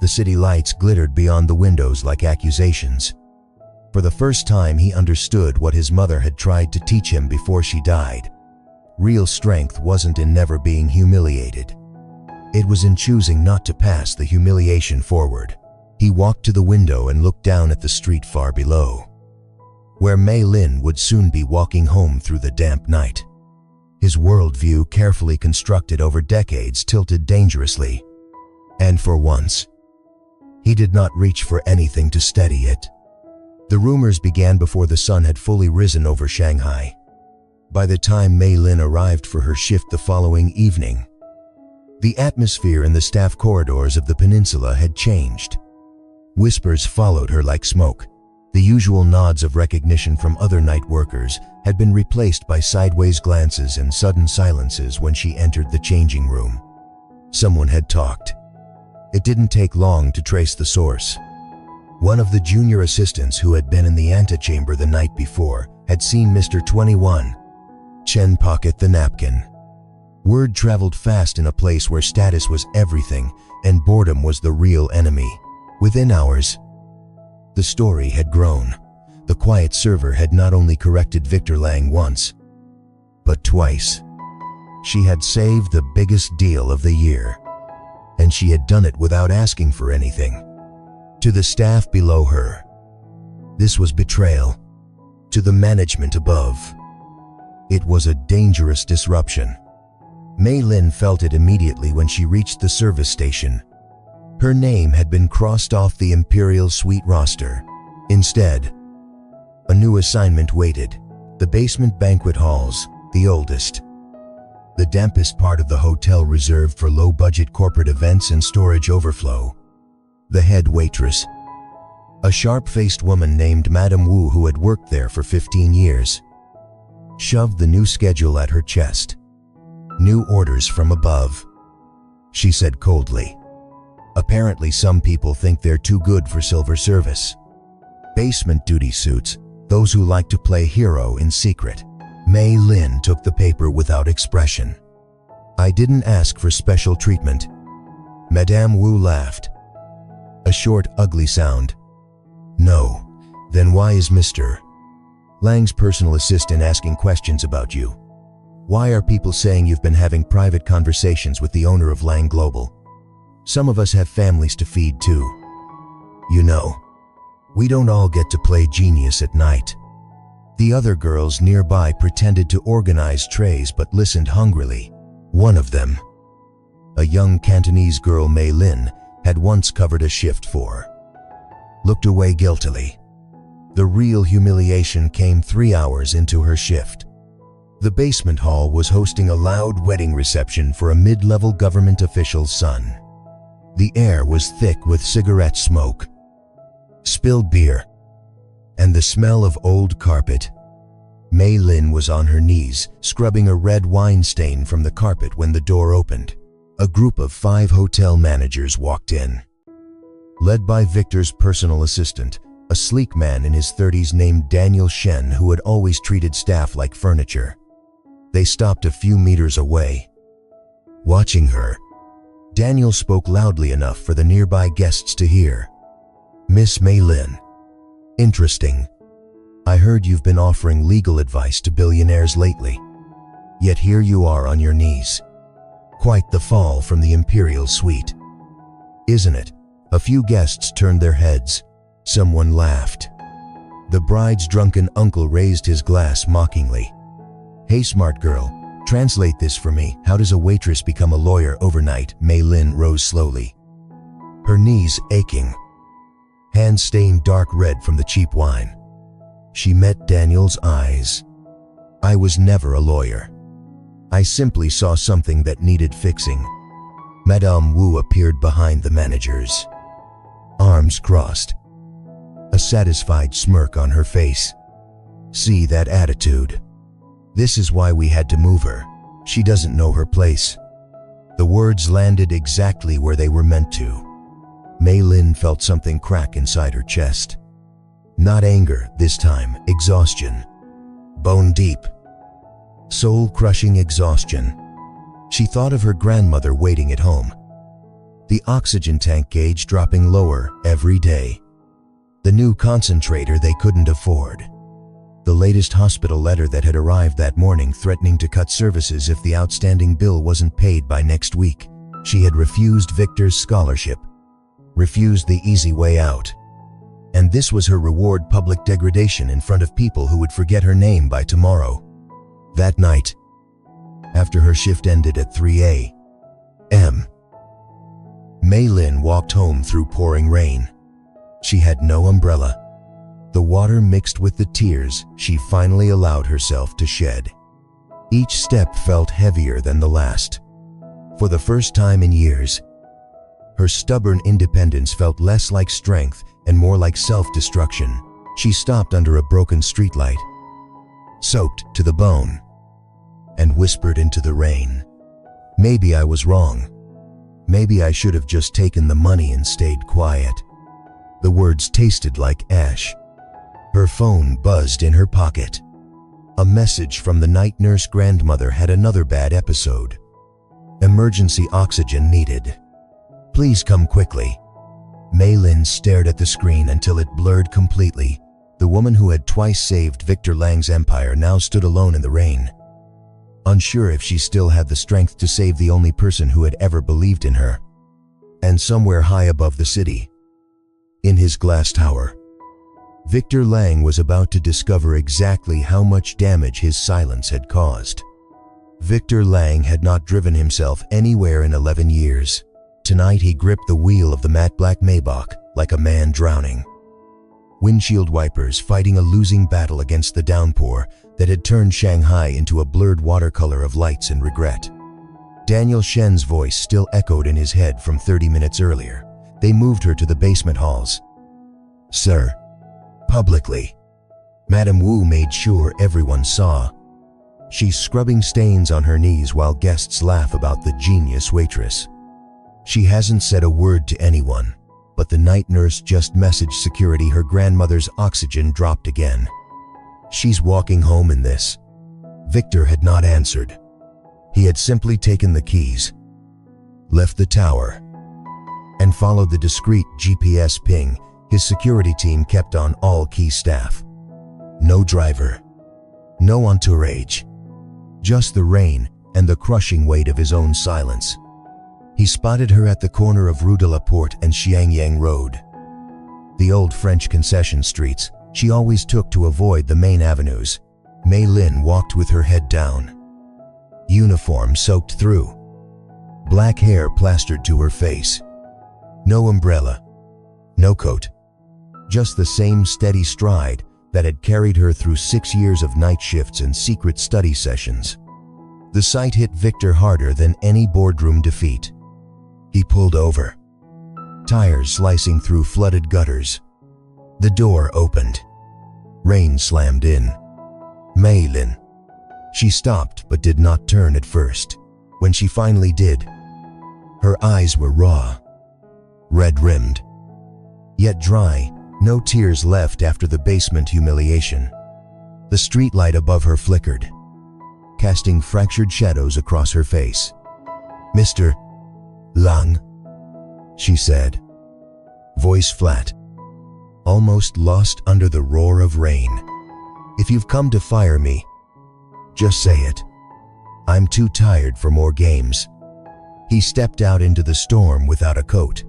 The city lights glittered beyond the windows like accusations. For the first time, he understood what his mother had tried to teach him before she died. Real strength wasn't in never being humiliated. It was in choosing not to pass the humiliation forward. He walked to the window and looked down at the street far below, where Mei Lin would soon be walking home through the damp night. His worldview, carefully constructed over decades, tilted dangerously. And for once, he did not reach for anything to steady it. The rumors began before the sun had fully risen over Shanghai. By the time Mei Lin arrived for her shift the following evening, the atmosphere in the staff corridors of the peninsula had changed. Whispers followed her like smoke. The usual nods of recognition from other night workers had been replaced by sideways glances and sudden silences when she entered the changing room. Someone had talked. It didn't take long to trace the source. One of the junior assistants who had been in the antechamber the night before had seen Mr. 21 Chen pocket the napkin. Word traveled fast in a place where status was everything. and boredom was the real enemy. Within hours, the story had grown. The quiet server had not only corrected Victor Lang once, but twice. She had saved the biggest deal of the year, and she had done it without asking for anything. To the staff below her, this was betrayal. To the management above, it was a dangerous disruption. Mei Lin felt it immediately when she reached the service station. Her name had been crossed off the Imperial Suite roster. Instead, a new assignment waited. The basement banquet halls, the oldest, the dampest part of the hotel reserved for low-budget corporate events and storage overflow. The head waitress, a sharp-faced woman named Madame Wu who had worked there for 15 years, shoved the new schedule at her chest. New orders from above, she said coldly. Apparently some people think they're too good for silver service. Basement duty suits, those who like to play hero in secret. Mei Lin took the paper without expression. I didn't ask for special treatment. Madame Wu laughed. A short, ugly sound. No. Then why is Mr. Lang's personal assistant asking questions about you? Why are people saying you've been having private conversations with the owner of Lang Global? Some of us have families to feed too. You know, we don't all get to play genius at night. The other girls nearby pretended to organize trays but listened hungrily. One of them, a young Cantonese girl Mei Lin had once covered a shift for, looked away guiltily. The real humiliation came 3 hours into her shift. The basement hall was hosting a loud wedding reception for a mid-level government official's son. The air was thick with cigarette smoke, spilled beer, and the smell of old carpet. Mei Lin was on her knees, scrubbing a red wine stain from the carpet when the door opened. A group of 5 hotel managers walked in, led by Victor's personal assistant, a sleek man in his 30s named Daniel Shen who had always treated staff like furniture. They stopped a few meters away, watching her. Daniel spoke loudly enough for the nearby guests to hear. Miss Mei Lin. Interesting. I heard you've been offering legal advice to billionaires lately. Yet here you are on your knees. Quite the fall from the Imperial Suite, isn't it? A few guests turned their heads. Someone laughed. The bride's drunken uncle raised his glass mockingly. Hey smart girl, translate this for me. How does a waitress become a lawyer overnight? Mei Lin rose slowly, her knees aching, hands stained dark red from the cheap wine. She met Daniel's eyes. I was never a lawyer. I simply saw something that needed fixing. Madame Wu appeared behind the managers, arms crossed, a satisfied smirk on her face. See that attitude? This is why we had to move her. She doesn't know her place. The words landed exactly where they were meant to. Mei Lin felt something crack inside her chest. Not anger this time, exhaustion. Bone deep, soul-crushing exhaustion. She thought of her grandmother waiting at home, the oxygen tank gauge dropping lower every day, the new concentrator they couldn't afford, the latest hospital letter that had arrived that morning threatening to cut services if the outstanding bill wasn't paid by next week. She had refused Victor's scholarship, refused the easy way out. And this was her reward: public degradation in front of people who would forget her name by tomorrow. That night, after her shift ended at 3 a.m., Mei Lin walked home through pouring rain. She had no umbrella. The water mixed with the tears she finally allowed herself to shed. Each step felt heavier than the last. For the first time in years, her stubborn independence felt less like strength and more like self-destruction. She stopped under a broken streetlight, soaked to the bone, and whispered into the rain. Maybe I was wrong. Maybe I should have just taken the money and stayed quiet. The words tasted like ash. Her phone buzzed in her pocket. A message from the night nurse grandmother had another bad episode. Emergency oxygen needed. Please come quickly." Mei Lin stared at the screen until it blurred completely. The woman who had twice saved Victor Lang's empire now stood alone in the rain, unsure if she still had the strength to save the only person who had ever believed in her. And somewhere high above the city, in his glass tower, Victor Lang was about to discover exactly how much damage his silence had caused. Victor Lang had not driven himself anywhere in 11 years. Tonight he gripped the wheel of the matte black Maybach like a man drowning. Windshield wipers fighting a losing battle against the downpour that had turned Shanghai into a blurred watercolor of lights and regret. Daniel Shen's voice still echoed in his head from 30 minutes earlier. They moved her to the basement halls. "Sir." Publicly. Madame Wu made sure everyone saw. She's scrubbing stains on her knees while guests laugh about the genius waitress. She hasn't said a word to anyone, but the night nurse just messaged security her grandmother's oxygen dropped again. She's walking home in this. Victor had not answered. He had simply taken the keys, left the tower, and followed the discreet GPS ping his security team kept on all key staff. No driver, no entourage, just the rain and the crushing weight of his own silence. He spotted her at the corner of Rue de la Porte and Xiangyang Road, the old French concession streets she always took to avoid the main avenues. Mei Lin walked with her head down, uniform soaked through, black hair plastered to her face. No umbrella, no coat, just the same steady stride that had carried her through 6 years of night shifts and secret study sessions. The sight hit Victor harder than any boardroom defeat. He pulled over, tires slicing through flooded gutters. The door opened. Rain slammed in. Mei Lin. She stopped but did not turn at first. When she finally did, her eyes were raw, red-rimmed, yet dry, no tears left after the basement humiliation. The streetlight above her flickered, casting fractured shadows across her face. "Mr. Lang," she said, voice flat, almost lost under the roar of rain. "If you've come to fire me, just say it. I'm too tired for more games." He stepped out into the storm without a coat.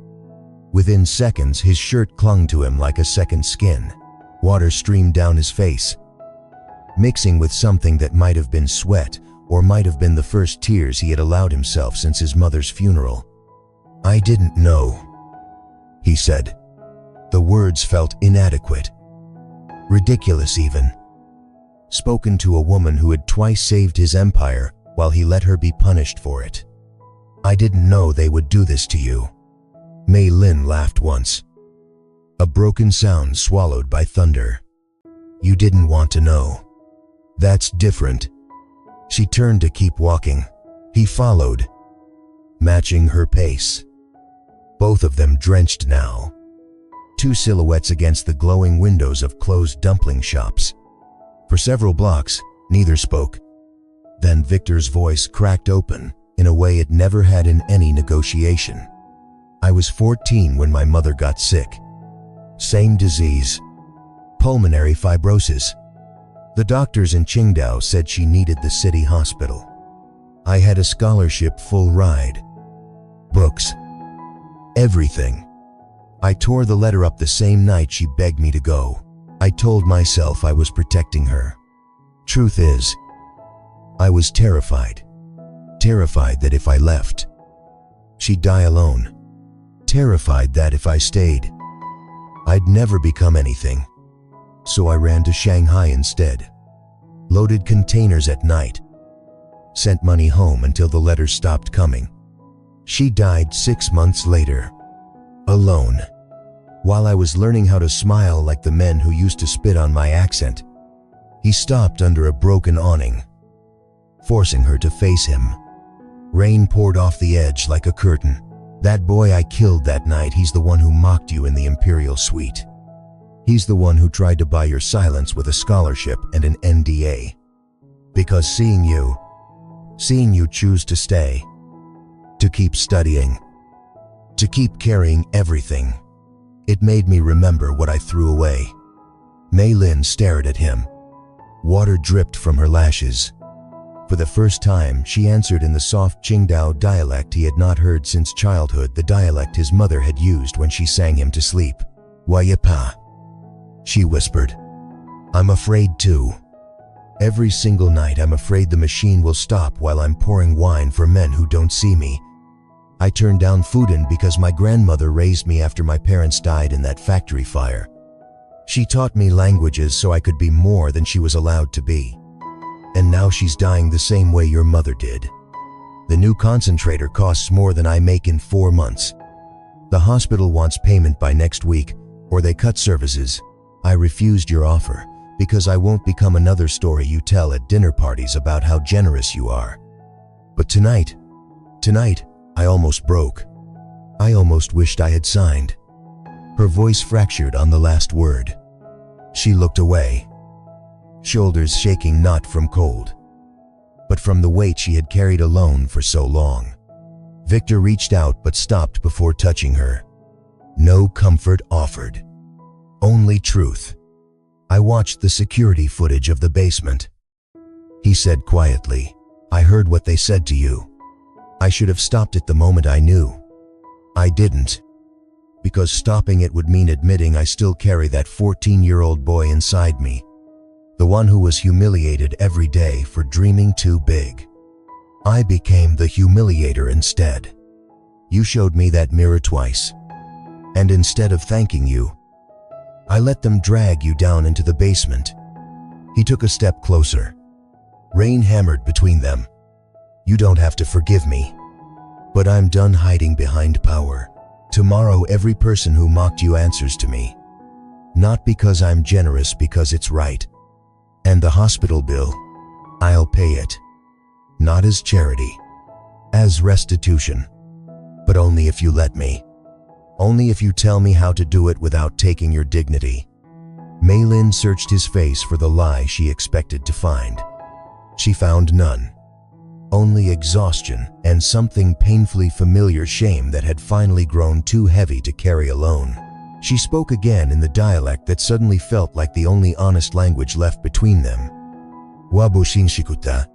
Within seconds, his shirt clung to him like a second skin. Water streamed down his face, mixing with something that might have been sweat or might have been the first tears he had allowed himself since his mother's funeral. "I didn't know," he said. The words felt inadequate, ridiculous even. Spoken to a woman who had twice saved his empire while he let her be punished for it. "I didn't know they would do this to you." Mei Lin laughed once, a broken sound swallowed by thunder. "You didn't want to know. That's different." She turned to keep walking. He followed, matching her pace. Both of them drenched now, two silhouettes against the glowing windows of closed dumpling shops. For several blocks, neither spoke. Then Victor's voice cracked open in a way it never had in any negotiation. "I was 14 when my mother got sick. Same disease, pulmonary fibrosis. The doctors in Qingdao said she needed the city hospital. I had a scholarship full ride, books, everything. I tore the letter up the same night she begged me to go. I told myself I was protecting her. Truth is, I was terrified. Terrified that if I left, she'd die alone. Terrified that if I stayed, I'd never become anything. So I ran to Shanghai instead. Loaded containers at night. Sent money home until the letters stopped coming. She died 6 months later, alone, while I was learning how to smile like the men who used to spit on my accent." He stopped under a broken awning, forcing her to face him. Rain poured off the edge like a curtain. "That boy I killed that night, he's the one who mocked you in the Imperial Suite. He's the one who tried to buy your silence with a scholarship and an NDA. Because seeing you choose to stay, to keep studying, to keep carrying everything. It made me remember what I threw away. Mei Lin stared at him. Water dripped from her lashes. For the first time, she answered in the soft Qingdao dialect he had not heard since childhood, the dialect his mother had used when she sang him to sleep. "Waipa," she whispered. "I'm afraid too. Every single night I'm afraid the machine will stop while I'm pouring wine for men who don't see me. I turned down Fudan because my grandmother raised me after my parents died in that factory fire. She taught me languages so I could be more than she was allowed to be. And now she's dying the same way your mother did. The new concentrator costs more than I make in 4 months. The hospital wants payment by next week, or they cut services. I refused your offer because I won't become another story you tell at dinner parties about how generous you are. But tonight, I almost broke. I almost wished I had signed." Her voice fractured on the last word. She looked away, shoulders shaking not from cold, but from the weight she had carried alone for so long. Victor reached out but stopped before touching her. No comfort offered, only truth. "I watched the security footage of the basement," he said quietly. "I heard what they said to you. I should have stopped it the moment I knew. I didn't, because stopping it would mean admitting I still carry that 14-year-old boy inside me, the one who was humiliated every day for dreaming too big. I became the humiliator instead. You showed me that mirror twice, and instead of thanking you, I let them drag you down into the basement." He took a step closer. Rain hammered between them. "You don't have to forgive me, but I'm done hiding behind power. Tomorrow every person who mocked you answers to me. Not because I'm generous, because it's right. And the hospital bill, I'll pay it. Not as charity, as restitution. But only if you let me. Only if you tell me how to do it without taking your dignity." Mei Lin searched his face for the lie she expected to find. She found none. Only exhaustion and something painfully familiar, shame that had finally grown too heavy to carry alone. She spoke again in the dialect that suddenly felt like the only honest language left between them. "Wabushin shikuta.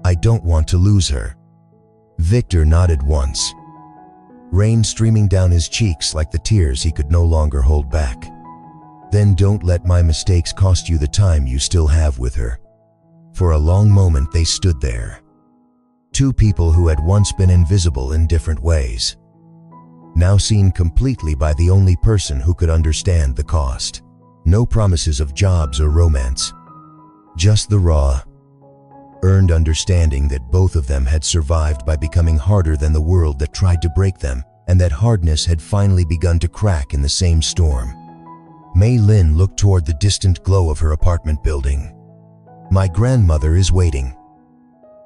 I don't want to lose her." Victor nodded once, rain streaming down his cheeks like the tears he could no longer hold back. "Then don't let my mistakes cost you the time you still have with her." For a long moment they stood there. Two people who had once been invisible in different ways, now seen completely by the only person who could understand the cost. No promises of jobs or romance, just the raw, earned understanding that both of them had survived by becoming harder than the world that tried to break them, and that hardness had finally begun to crack in the same storm. Mei Lin looked toward the distant glow of her apartment building. "My grandmother is waiting,"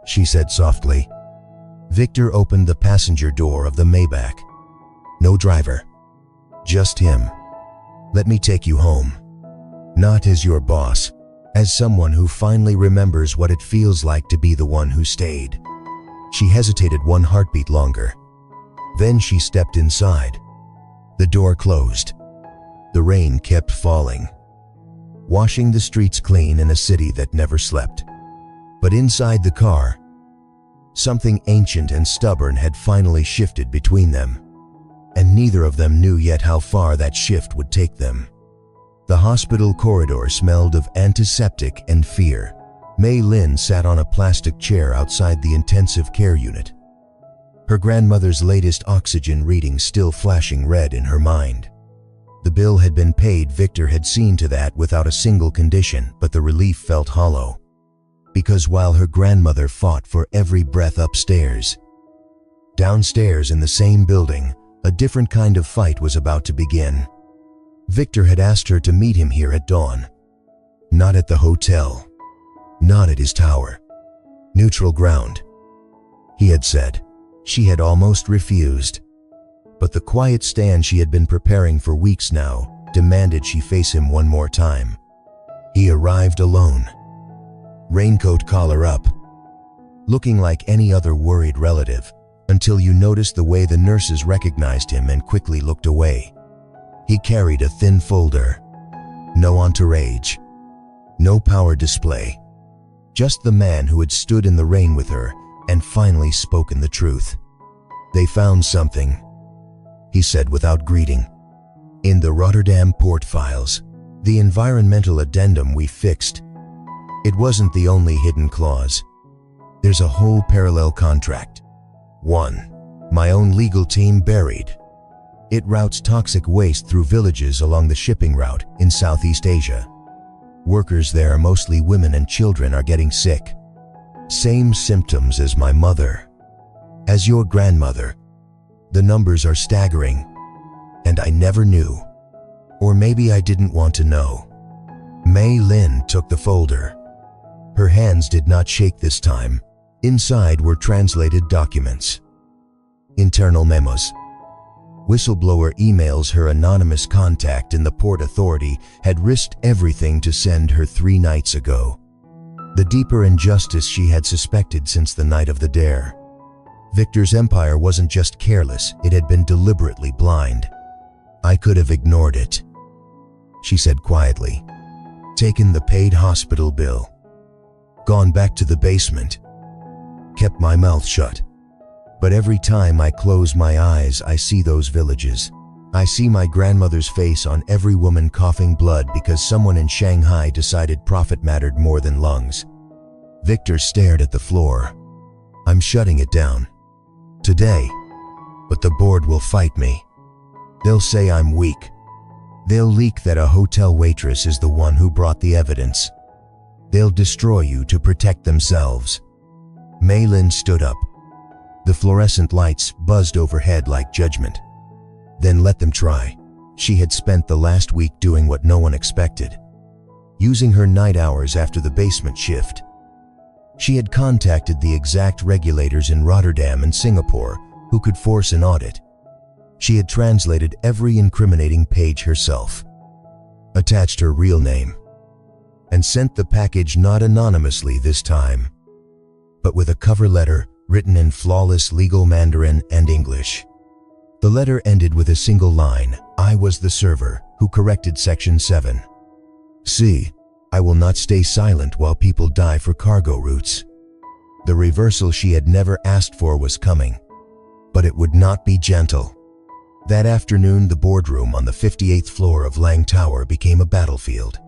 she said softly. Victor opened the passenger door of the Maybach. "No driver, just him. Let me take you home. Not as your boss, as someone who finally remembers what it feels like to be the one who stayed." She hesitated one heartbeat longer. Then she stepped inside. The door closed. The rain kept falling, washing the streets clean in a city that never slept. But inside the car, something ancient and stubborn had finally shifted between them, and neither of them knew yet how far that shift would take them. The hospital corridor smelled of antiseptic and fear. Mei Lin sat on a plastic chair outside the intensive care unit, her grandmother's latest oxygen reading still flashing red in her mind. The bill had been paid. Victor had seen to that without a single condition, but the relief felt hollow. Because while her grandmother fought for every breath upstairs, downstairs in the same building, a different kind of fight was about to begin. Victor had asked her to meet him here at dawn. Not at the hotel, not at his tower. Neutral ground, he had said. She had almost refused. But the quiet stand she had been preparing for weeks now demanded she face him one more time. He arrived alone, raincoat collar up, looking like any other worried relative, until you noticed the way the nurses recognized him and quickly looked away. He carried a thin folder. No entourage. No power display. Just the man who had stood in the rain with her and finally spoken the truth. "They found something," he said without greeting. "In the Rotterdam port files. The environmental addendum we fixed. It wasn't the only hidden clause. There's a whole parallel contract. 1. My own legal team buried. It routes toxic waste through villages along the shipping route in Southeast Asia. Workers there, mostly women and children, are getting sick. Same symptoms as my mother. As your grandmother. The numbers are staggering. And I never knew. Or maybe I didn't want to know." Mei Lin took the folder. Her hands did not shake this time. Inside were translated documents. Internal memos. Whistleblower emails her anonymous contact in the Port Authority had risked everything to send her 3 nights ago. The deeper injustice she had suspected since the night of the dare. Victor's empire wasn't just careless, it had been deliberately blind. "I could have ignored it," she said quietly. "Taken the paid hospital bill. Gone back to the basement. Kept my mouth shut. But every time I close my eyes, I see those villages. I see my grandmother's face on every woman coughing blood because someone in Shanghai decided profit mattered more than lungs." Victor stared at the floor. "I'm shutting it down. Today. But the board will fight me. They'll say I'm weak. They'll leak that a hotel waitress is the one who brought the evidence. They'll destroy you to protect themselves." Mei Lin stood up. The fluorescent lights buzzed overhead like judgment. "Then let them try." She had spent the last week doing what no one expected. Using her night hours after the basement shift. She had contacted the exact regulators in Rotterdam and Singapore who could force an audit. She had translated every incriminating page herself, attached her real name, and sent the package not anonymously this time, but with a cover letter written in flawless legal Mandarin and English. The letter ended with a single line: "I was the server who corrected Section 7. See, I will not stay silent while people die for cargo routes." The reversal she had never asked for was coming, but it would not be gentle. That afternoon, the boardroom on the 58th floor of Lang Tower became a battlefield.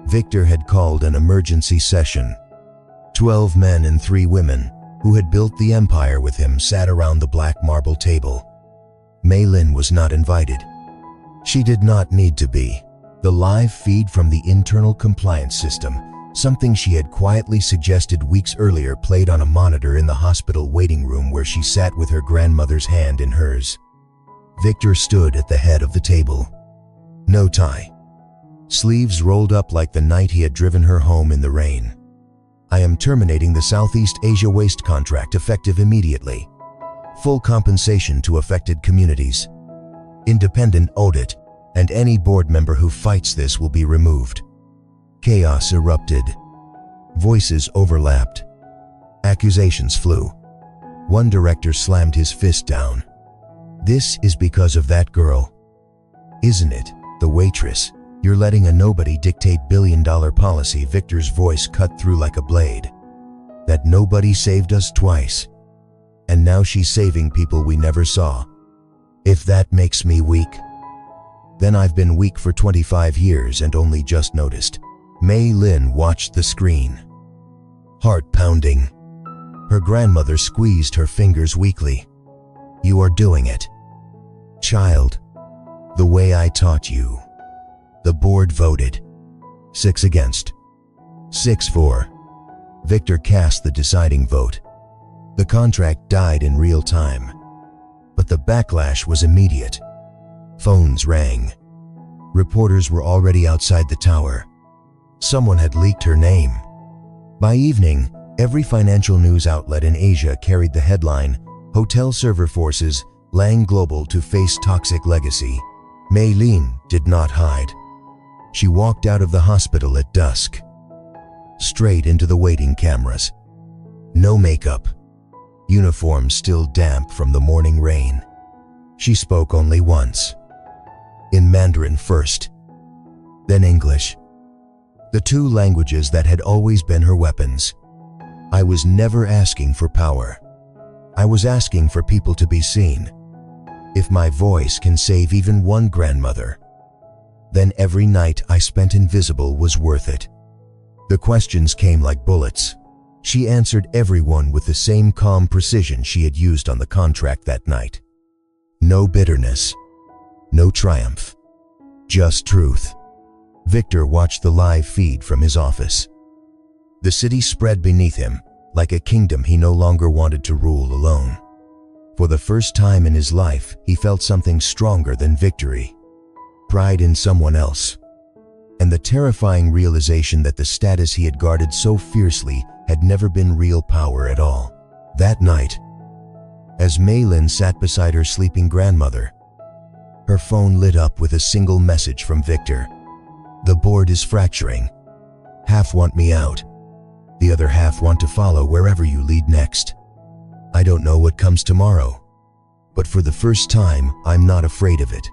Victor had called an emergency session. 12 men and 3 women who had built the empire with him sat around the black marble table. Mei Lin was not invited. She did not need to be. The live feed from the internal compliance system, something she had quietly suggested weeks earlier, played on a monitor in the hospital waiting room where she sat with her grandmother's hand in hers. Victor stood at the head of the table. No tie. Sleeves rolled up like the night he had driven her home in the rain. "I am terminating the Southeast Asia waste contract effective immediately. Full compensation to affected communities. Independent audit, and any board member who fights this will be removed." Chaos erupted. Voices overlapped. Accusations flew. One director slammed his fist down. "This is because of that girl, isn't it? The waitress. You're letting a nobody dictate billion-dollar policy." Victor's voice cut through like a blade. "That nobody saved us twice. And now she's saving people we never saw. If that makes me weak, then I've been weak for 25 years and only just noticed." Mei Lin watched the screen. Heart pounding. Her grandmother squeezed her fingers weakly. "You are doing it, child. The way I taught you." The board voted. 6 against. 6 for. Victor cast the deciding vote. The contract died in real time. But the backlash was immediate. Phones rang. Reporters were already outside the tower. Someone had leaked her name. By evening, every financial news outlet in Asia carried the headline, "Hotel Server Forces Lang Global to Face Toxic Legacy." Mei Lin did not hide. She walked out of the hospital at dusk, straight into the waiting cameras. No makeup, uniform still damp from the morning rain. She spoke only once. In Mandarin first, then English. The two languages that had always been her weapons. I was never asking for power. I was asking for people to be seen. If my voice can save even one grandmother, then every night I spent invisible was worth it. The questions came like bullets. She answered everyone with the same calm precision she had used on the contract that night. No bitterness, no triumph, just truth. Victor watched the live feed from his office. The city spread beneath him, like a kingdom he no longer wanted to rule alone. For the first time in his life, he felt something stronger than victory. Pride in someone else. And the terrifying realization that the status he had guarded so fiercely had never been real power at all. That night, as Mei Lin sat beside her sleeping grandmother, her phone lit up with a single message from Victor. The board is fracturing. Half want me out. The other half want to follow wherever you lead next. I don't know what comes tomorrow, but for the first time, I'm not afraid of it.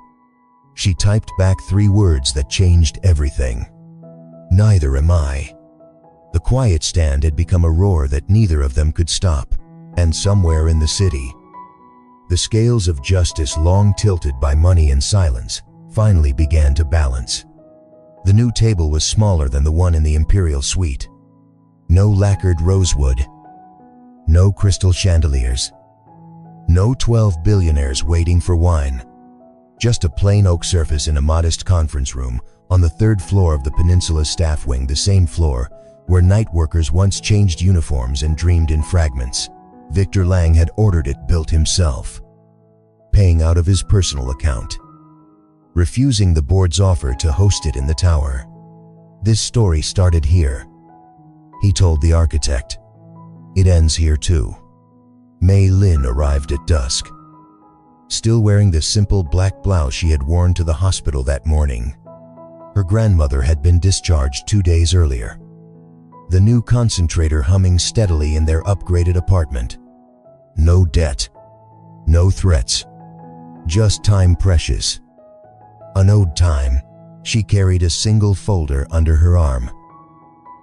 She typed back 3 words that changed everything. Neither am I. The quiet stand had become a roar that neither of them could stop, and somewhere in the city, the scales of justice long tilted by money and silence finally began to balance. The new table was smaller than the one in the imperial suite. No lacquered rosewood, no crystal chandeliers, no 12 billionaires waiting for wine. Just a plain oak surface in a modest conference room on the 3rd floor of the Peninsula staff wing, the same floor where night workers once changed uniforms and dreamed in fragments. Victor Lang had ordered it built himself, paying out of his personal account, refusing the board's offer to host it in the tower. This story started here, he told the architect. It ends here too. Mei Lin arrived at dusk, still wearing the simple black blouse she had worn to the hospital that morning. Her grandmother had been discharged 2 days earlier. The new concentrator humming steadily in their upgraded apartment. No debt, no threats, just time precious. Unowed time. She carried a single folder under her arm,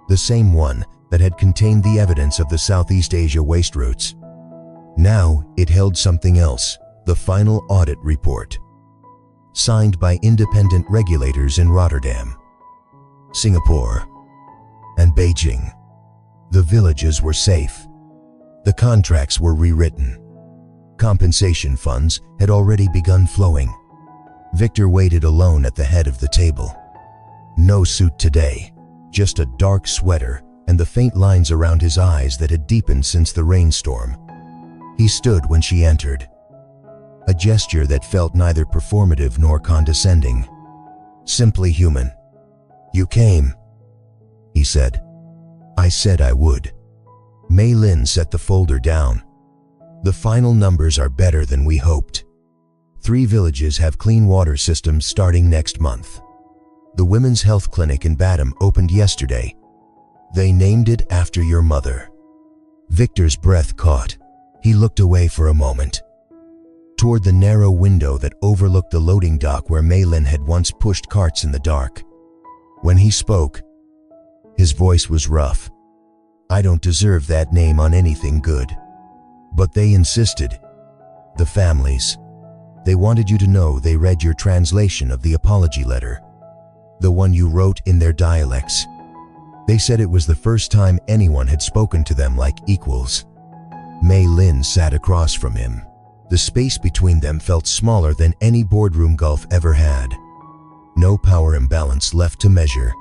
the same one that had contained the evidence of the Southeast Asia waste routes. Now it held something else, the final audit report, signed by independent regulators in Rotterdam, Singapore, and Beijing. The villages were safe. The contracts were rewritten. Compensation funds had already begun flowing. Victor waited alone at the head of the table. No suit today, just a dark sweater and the faint lines around his eyes that had deepened since the rainstorm. He stood when she entered, a gesture that felt neither performative nor condescending, simply human. You came, he said. I said I would. Mei Lin set the folder down. The final numbers are better than we hoped. 3 villages have clean water systems starting next month. The women's health clinic in Batam opened yesterday. They named it after your mother. Victor's breath caught. He looked away for a moment, toward the narrow window that overlooked the loading dock where Mei Lin had once pushed carts in the dark. When he spoke, his voice was rough. I don't deserve that name on anything good. But they insisted. The families. They wanted you to know they read your translation of the apology letter, the one you wrote in their dialects. They said it was the first time anyone had spoken to them like equals. Mei Lin sat across from him. The space between them felt smaller than any boardroom gulf ever had. No power imbalance left to measure.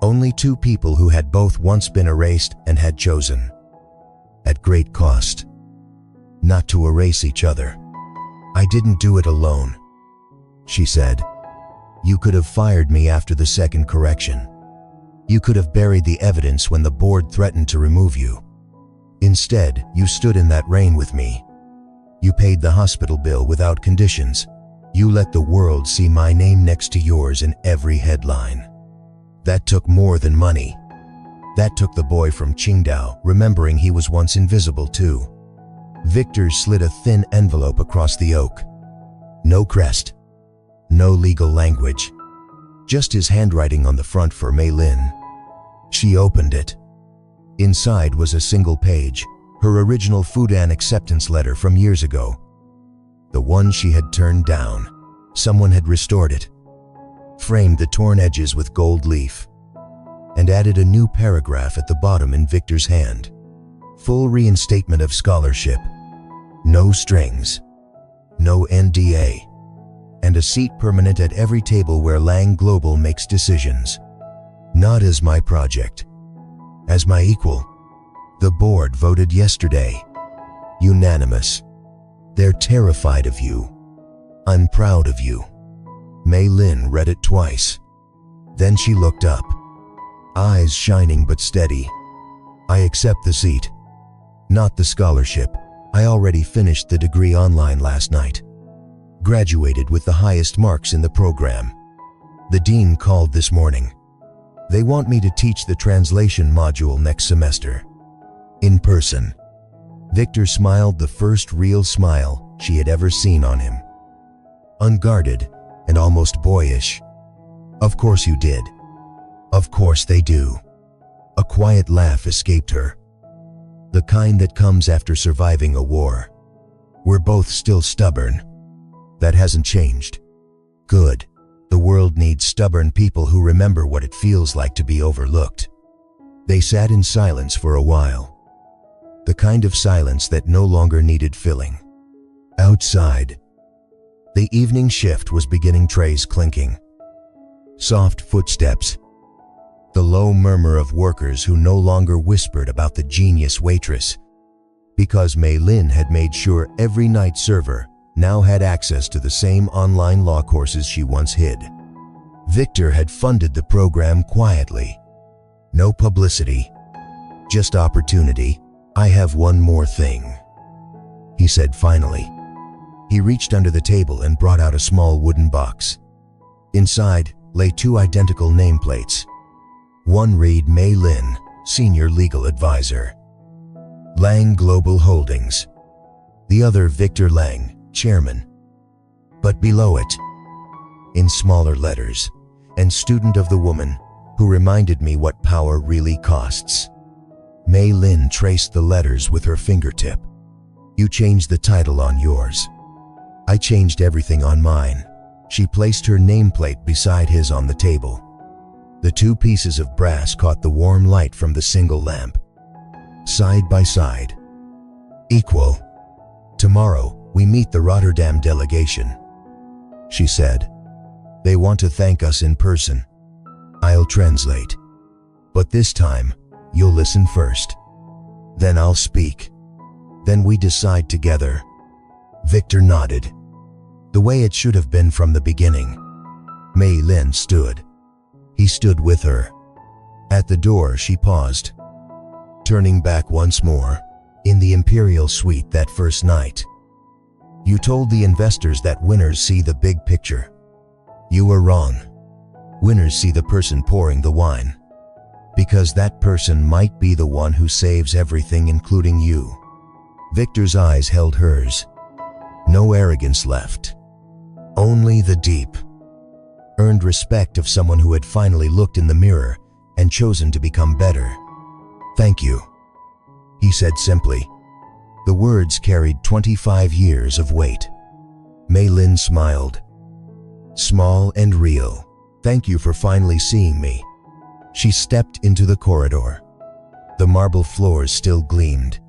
Only 2 people who had both once been erased and had chosen, at great cost, not to erase each other. I didn't do it alone, she said. You could have fired me after the 2nd correction. You could have buried the evidence when the board threatened to remove you. Instead, you stood in that rain with me. You paid the hospital bill without conditions. You let the world see my name next to yours in every headline. That took more than money. That took the boy from Qingdao remembering he was once invisible too. Victor slid a thin envelope across the oak. No crest, no legal language, just his handwriting on the front for Mei Lin. She opened it. Inside was a single page, her original Fudan acceptance letter from years ago. The one she had turned down. Someone had restored it, framed the torn edges with gold leaf, and added a new paragraph at the bottom in Victor's hand. Full reinstatement of scholarship. No strings. No NDA. And a seat permanent at every table where Lang Global makes decisions. Not as my project. As my equal. The board voted yesterday. Unanimous. They're terrified of you. I'm proud of you. Mei Lin read it twice. Then she looked up. Eyes shining but steady. I accept the seat. Not the scholarship. I already finished the degree online last night. Graduated with the highest marks in the program. The dean called this morning. They want me to teach the translation module next semester. In person. Victor smiled, the first real smile she had ever seen on him. Unguarded and almost boyish. Of course you did. Of course they do. A quiet laugh escaped her. The kind that comes after surviving a war. We're both still stubborn. That hasn't changed. Good. The world needs stubborn people who remember what it feels like to be overlooked. They sat in silence for a while. The kind of silence that no longer needed filling. Outside. The evening shift was beginning, trays clinking. Soft footsteps. The low murmur of workers who no longer whispered about the genius waitress. Because Mei Lin had made sure every night server now had access to the same online law courses she once hid. Victor had funded the program quietly. No publicity. Just opportunity. I have one more thing, he said finally. He reached under the table and brought out a small wooden box. Inside lay two identical nameplates. One read Mei Lin, Senior Legal Advisor. Lang Global Holdings. The other Victor Lang, Chairman. But below it, in smaller letters, and student of the woman who reminded me what power really costs. Mei Lin traced the letters with her fingertip. You changed the title on yours. I changed everything on mine. She placed her nameplate beside his on the table. The two pieces of brass caught the warm light from the single lamp. Side by side. Equal. Tomorrow, we meet the Rotterdam delegation, she said. They want to thank us in person. I'll translate. But this time, you'll listen first. Then I'll speak. Then we decide together. Victor nodded. The way it should have been from the beginning. Mei Lin stood. He stood with her. At the door, she paused. Turning back once more, in the Imperial Suite that first night. You told the investors that winners see the big picture. You were wrong. Winners see the person pouring the wine. Because that person might be the one who saves everything, including you. Victor's eyes held hers. No arrogance left. Only the deep, earned respect of someone who had finally looked in the mirror and chosen to become better. Thank you, he said simply. The words carried 25 years of weight. Mei Lin smiled. Small and real. Thank you for finally seeing me. She stepped into the corridor. The marble floors still gleamed.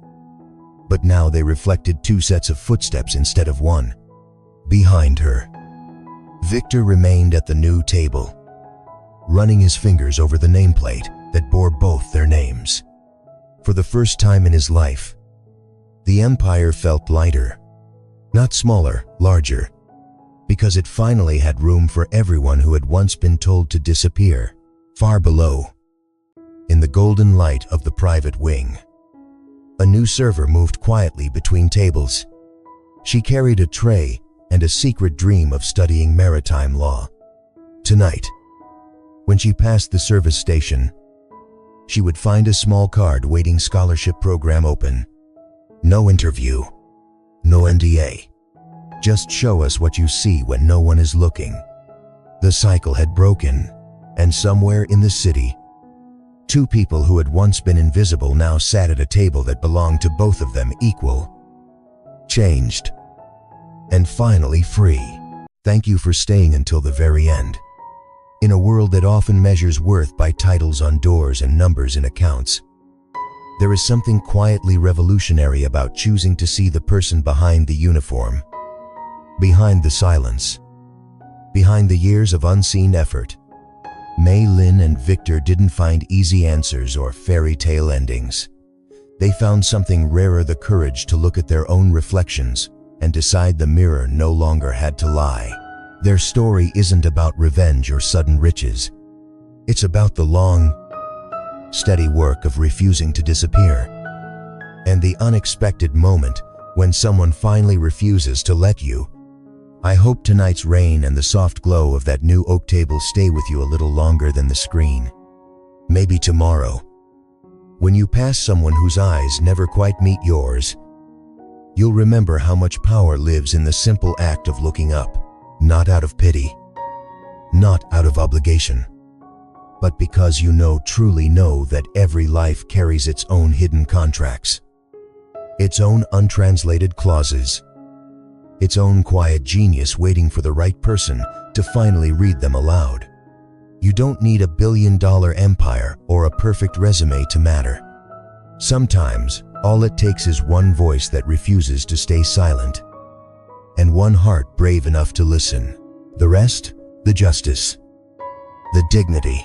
But now they reflected two sets of footsteps instead of one. Behind her. Victor remained at the new table, running his fingers over the nameplate that bore both their names. For the first time in his life, the empire felt lighter. Not smaller, larger. Because it finally had room for everyone who had once been told to disappear. Far below, in the golden light of the private wing, a new server moved quietly between tables. She carried a tray and a secret dream of studying maritime law. Tonight, when she passed the service station, she would find a small card waiting, scholarship program open. No interview, No NDA. Just show us what you see when no one is looking. The cycle had broken, and somewhere in the city, two people who had once been invisible now sat at a table that belonged to both of them, equal, changed, and finally free. Thank you for staying until the very end. In a world that often measures worth by titles on doors and numbers in accounts, there is something quietly revolutionary about choosing to see the person behind the uniform, behind the silence, behind the years of unseen effort. Mei Lin and Victor didn't find easy answers or fairy tale endings. They found something rarer: the courage to look at their own reflections and decide the mirror no longer had to lie. Their story isn't about revenge or sudden riches. It's about the long, steady work of refusing to disappear, and the unexpected moment when someone finally refuses to let you. I hope tonight's rain and the soft glow of that new oak table stay with you a little longer than the screen. Maybe tomorrow, when you pass someone whose eyes never quite meet yours, you'll remember how much power lives in the simple act of looking up, not out of pity, not out of obligation, but because you truly know that every life carries its own hidden contracts, its own untranslated clauses, its own quiet genius waiting for the right person to finally read them aloud. You don't need a billion-dollar empire or a perfect resume to matter. Sometimes, all it takes is one voice that refuses to stay silent, and one heart brave enough to listen. The rest, the justice, the dignity,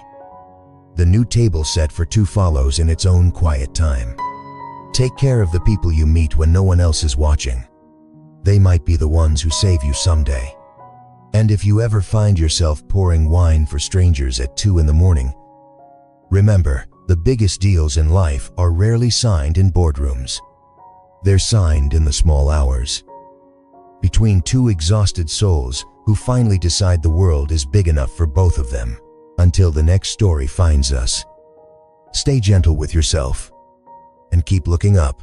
the new table set for two follows in its own quiet time. Take care of the people you meet when no one else is watching. They might be the ones who save you someday. And if you ever find yourself pouring wine for strangers at 2 a.m, remember, the biggest deals in life are rarely signed in boardrooms. They're signed in the small hours, between two exhausted souls who finally decide the world is big enough for both of them. Until the next story finds us, stay gentle with yourself and keep looking up.